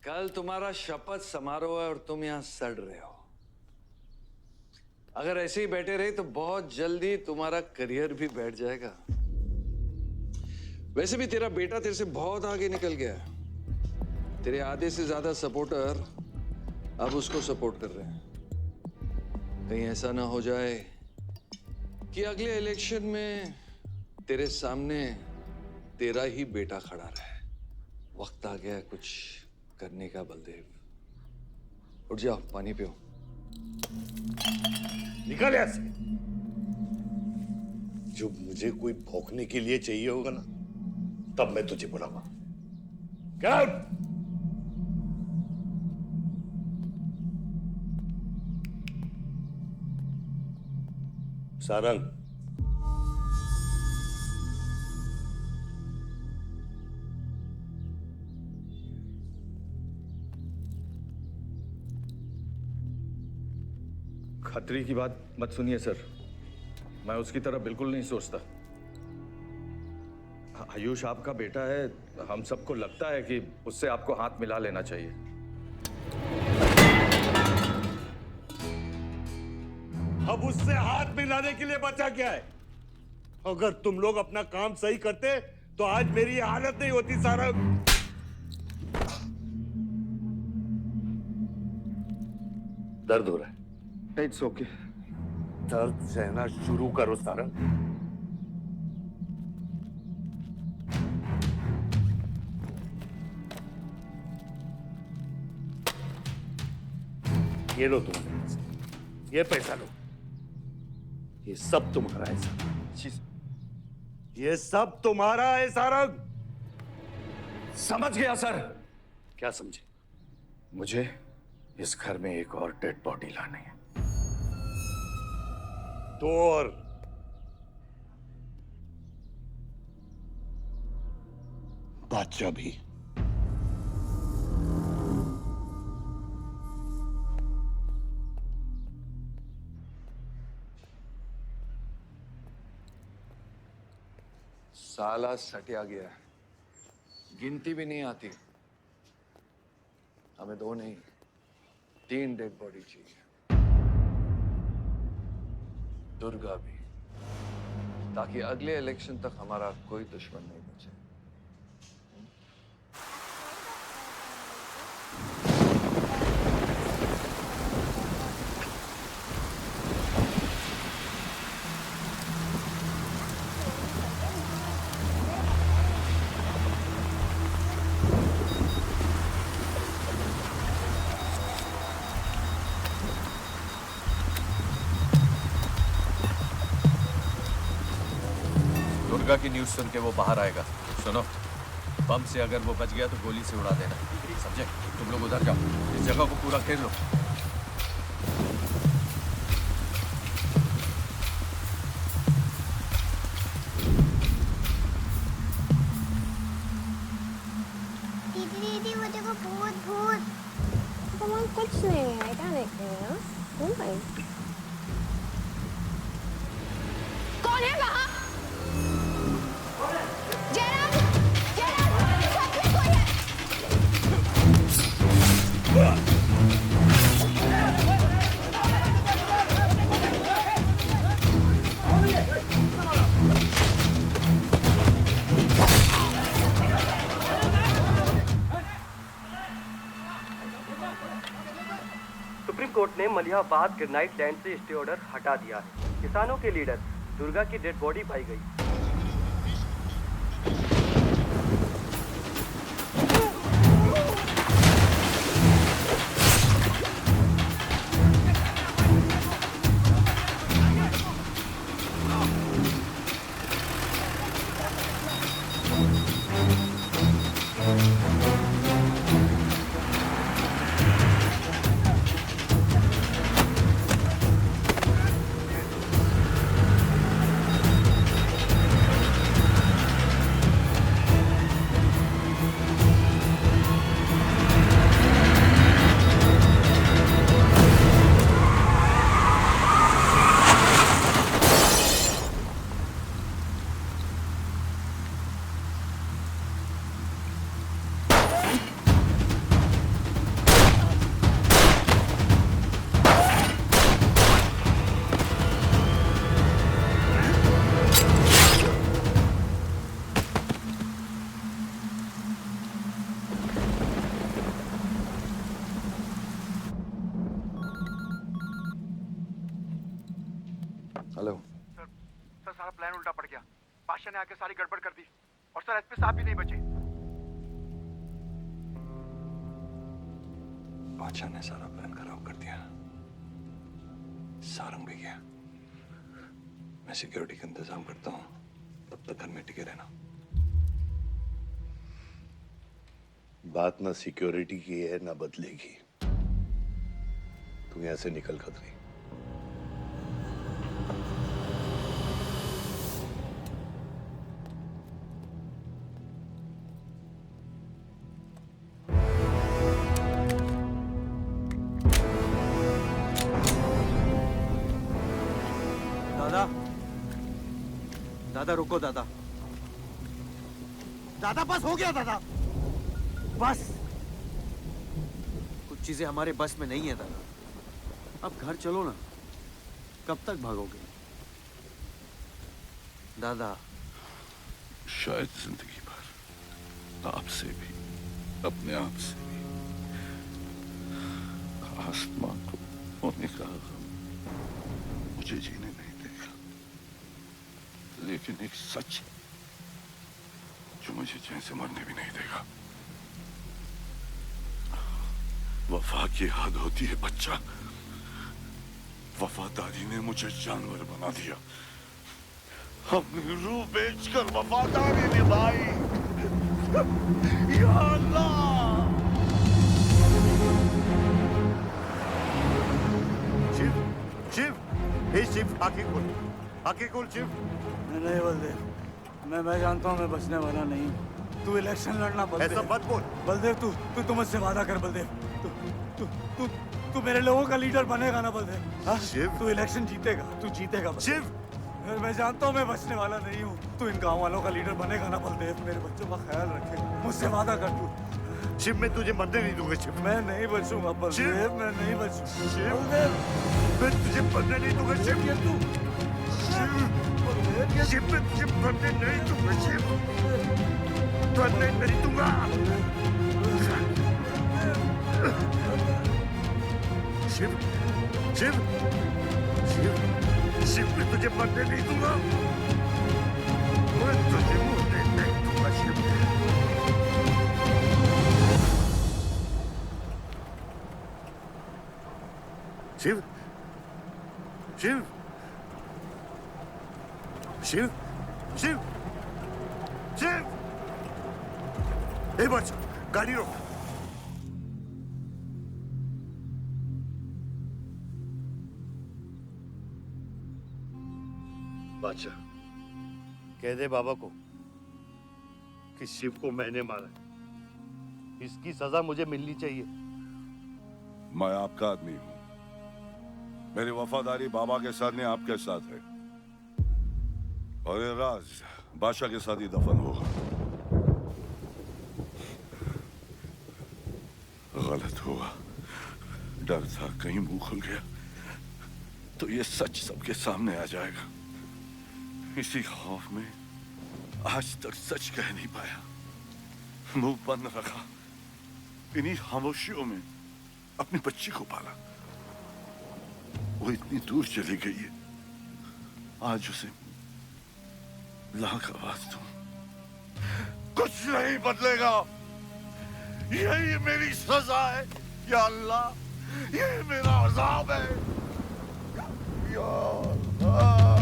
कल तुम्हारा शपथ समारोह है और तुम यहां सड़ रहे हो। अगर ऐसे ही बैठे रहे तो बहुत जल्दी तुम्हारा करियर भी बैठ जाएगा। वैसे भी तेरा बेटा तेरे से बहुत आगे निकल गया है। तेरे आधे से ज्यादा सपोर्टर अब उसको सपोर्ट कर रहे हैं। कहीं ऐसा ना हो जाए कि अगले इलेक्शन में तेरे सामने तेरा ही बेटा खड़ा रहे। वक्त आ गया कुछ करने का बलदेव। उठ जाओ, पानी पियो। निकल यहाँ से। जब मुझे कोई भौंकने के लिए चाहिए होगा ना, तब मैं तुझे बुलाऊंगा। Get out! सारंग, खतरी की बात मत सुनिए सर, मैं उसकी तरह बिल्कुल नहीं सोचता। आयुष आपका बेटा है, हम सबको लगता है कि उससे आपको हाथ मिला लेना चाहिए। अब उससे हाथ मिलाने के लिए बचा क्या है? अगर तुम लोग अपना काम सही करते तो आज मेरी ये हालत नहीं होती सारंग। दर्द हो रहा है? It's okay. दर्द सहना शुरू करो सारंग। ये लो तुम, ये पैसा लो, ये सब तुम्हारा है सारंग, ये सब तुम्हारा है सारंग। समझ गया सर। क्या समझे? मुझे इस घर में एक और डेड बॉडी लानी है। तो और बादशाह भी। साला सटिया गया है, गिनती भी नहीं आती। हमें 2 नहीं 3 डेड बॉडी चाहिए, दुर्गा भी, ताकि अगले इलेक्शन तक हमारा कोई दुश्मन नहीं बचे। दुर्गा की न्यूज़ सुन के वो बाहर आएगा। सुनो, बम से अगर वो बच गया तो गोली से उड़ा देना, समझे? तुम लोग उधर जाओ, इस जगह को पूरा घेर लो। दीदी वो देखो, भूत भूत। भगवान कुछ नहीं है, क्या देखते हैं ना? कौन है वहाँ? सुप्रीम कोर्ट ने मलिहाबाद ग्रेनाइट लैंड से स्टे ऑर्डर हटा दिया है। किसानों के लीडर दुर्गा की डेड बॉडी पाई गई। हेलो सर, सारा प्लान उल्टा पड़ गया। बादशाह ने आके सारी गड़बड़ कर दी और सर एसपी साहब भी नहीं बचे। बादशाह ने सारा प्लान खराब कर दिया। सारंग भी गया। मैं सिक्योरिटी का इंतजाम करता हूँ, तब तक घर में टिके रहना। बात ना सिक्योरिटी की है ना बदलेगी। तू यहां से निकल खतरी। दादा, दादा रुको दादा। दादा बस हो गया दादा, बस। कुछ चीजें हमारे बस में नहीं है दादा। अब घर चलो ना, कब तक भागोगे दादा? शायद जिंदगी भर आपसे भी, अपने आप से भी। आसमां को होने का गम मुझे जीने नहीं देगा, लेकिन एक सच जो मुझे चैन से मरने भी नहीं देगा। वफा की हद होती है बच्चा। वफादारी ने मुझे जानवर बना दिया। हमने रूह बेचकर वफादारी निभाई। या अल्लाह! शिव, शिव, हे शिव, आंखें खोल, आंखें खोल शिव। नहीं बलदेव, मैं जानता हूँ मैं बचने वाला नहीं हूँ। तू इलेक्शन लड़ना बलदेव। ऐसा मत बोल। बलदेव तू मुझसे वादा कर बलदेव। तू मेरे लोगों का लीडर बनेगा ना बलदेव? शिव, तू इलेक्शन जीतेगा, तू जीतेगा शिव। मैं जानता हूँ मैं बचने वाला नहीं हूँ। तू इन गाँव वालों का लीडर बनेगा ना बलदेव? मेरे बच्चों का ख्याल रखेगा, मुझसे वादा कर तू। शिव, मैं तुझे मरने नहीं दूंगा शिव। मैं नहीं बचूंगा बलदेव, मैं नहीं बचूंगा शिव, मैं तुझे मरने नहीं दूंगा शिव। तू शिव, मैं तुझे मरने नहीं दूंगा शिव, मरने नहीं दूंगा। शिव, शिव, शिव, शिव, मैं तुझे मरने नहीं दूंगा, मैं तुझे मरने नहीं दूंगा शिव। शिव, शिव, शिव, शिव, शिव, ए बच, गाड़ी रोक। बादशाह, कह दे बाबा को कि शिव को मैंने मारा है। इसकी सजा मुझे मिलनी चाहिए। मैं आपका आदमी हूं। मेरी वफादारी बाबा के साथ नहीं, आपके साथ है। और ये राज बादशाह के साथ ही दफन होगा। गलत हुआ, डर था कहीं मुंह खुल गया तो ये सच सबके सामने आ जाएगा। इसी खौफ में आज तक सच कह नहीं पाया, मुंह बंद रखा। इन्हीं खामोशियों में अपनी बच्ची को पाला। वो इतनी दूर चली गई है, आज उसे लाख आवाज दूं, कुछ नहीं बदलेगा। यही मेरी सजा है या अल्लाह, यही मेरा अज़ाब है या अल्लाह।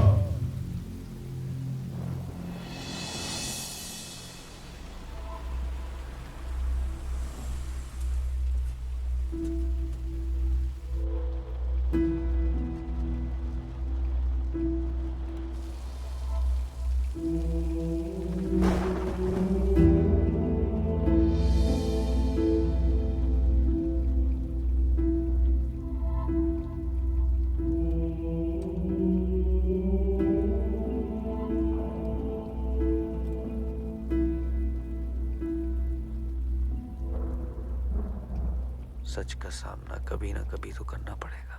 सच का सामना कभी ना कभी तो करना पड़ेगा।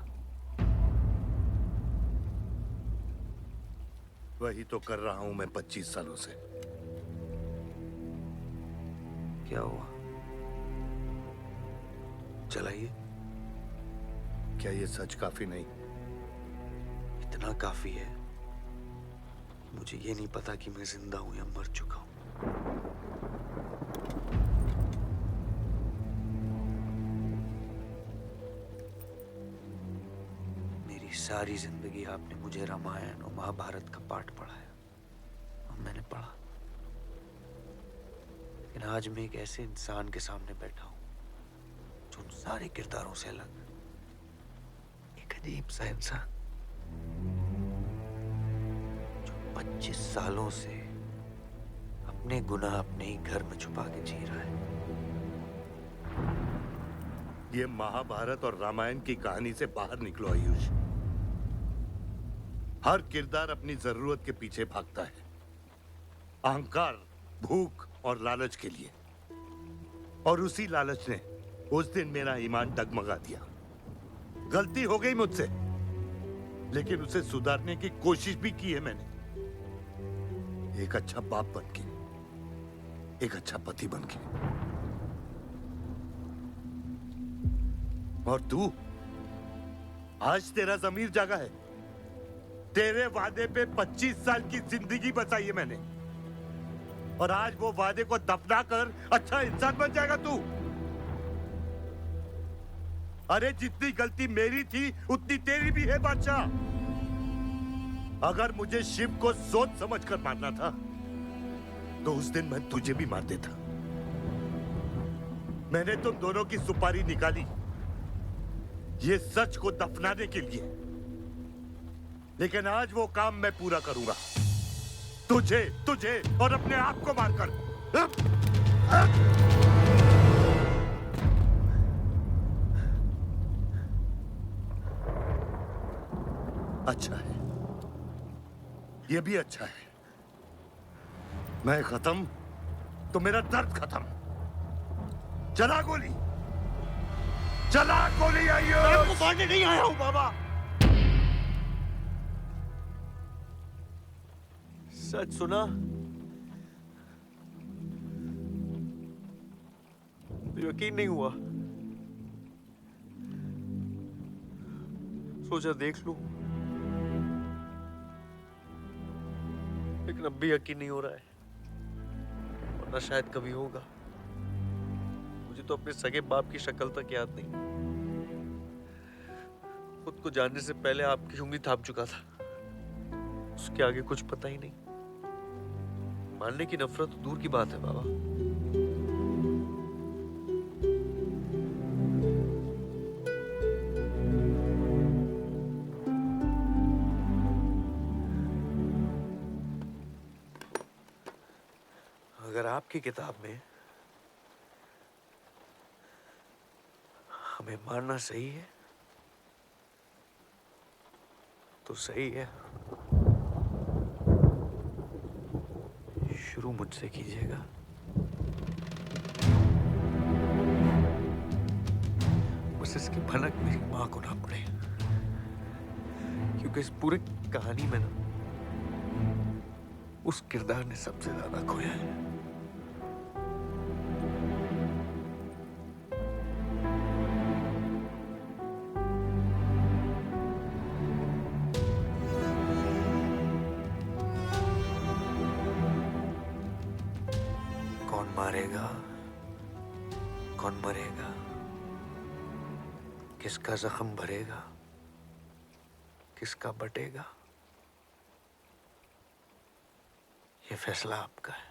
वही तो कर रहा हूं मैं 25 सालों से। क्या हुआ? चलाइए। क्या ये सच काफी नहीं? इतना काफी है। मुझे ये नहीं पता कि मैं जिंदा हूं या मर चुका हूं। सारी जिंदगी आपने मुझे रामायण और महाभारत का पाठ पढ़ाया और मैंने पढ़ा, लेकिन आज मैं एक ऐसे इंसान के सामने बैठा हूं जो उन सारे किरदारों से अलग, एक अजीब सा इंसान जो 25 सालों से अपने गुनाह अपने ही घर में छुपा के जी रहा है। ये महाभारत और रामायण की कहानी से बाहर निकलो आयुष। हर किरदार अपनी जरूरत के पीछे भागता है। अहंकार भूख और लालच के लिए। और उसी लालच ने उस दिन मेरा ईमान डगमगा दिया। गलती हो गई मुझसे, लेकिन उसे सुधारने की कोशिश भी की है मैंने। एक अच्छा बाप बनके, एक अच्छा पति बनके। और तू, आज तेरा ज़मीर जागा है। तेरे वादे पे 25 साल की जिंदगी बचाई है मैंने, और आज वो वादे को दफना कर अच्छा इंसान बन जाएगा तू। अरे जितनी गलती मेरी थी उतनी तेरी भी है बादशाह। अगर मुझे शिव को सोच समझ कर मारना था तो उस दिन मैं तुझे भी मार देता। मैंने तुम दोनों की सुपारी निकाली ये सच को दफनाने के लिए, लेकिन आज वो काम मैं पूरा करूंगा। तुझे तुझे और अपने आप को मारकर। अच्छा है, ये भी अच्छा है। मैं खत्म तो मेरा दर्द खत्म। चला गोली, चला गोली। आइयो, मैं आपको मारने नहीं आया हूं बाबा। सच सुना? यकीन नहीं हुआ। सोचा देख लूं, लेकिन अब भी यकीन नहीं हो रहा है, वरना शायद कभी होगा। मुझे तो अपने सगे बाप की शक्ल तक याद नहीं। खुद को जानने से पहले आपकी उंगली थाप चुका था, उसके आगे कुछ पता ही नहीं। मानने की नफरत तो दूर की बात है बाबा। अगर आपकी किताब में हमें मारना सही है तो सही है। शुरू मुझसे कीजिएगा। बस इसकी भनक मेरी मां को ना पड़े, क्योंकि इस पूरी कहानी में ना उस किरदार ने सबसे ज्यादा खोया है। कौन मारेगा, कौन मरेगा, किसका जख्म भरेगा, किसका बटेगा, ये फैसला आपका है।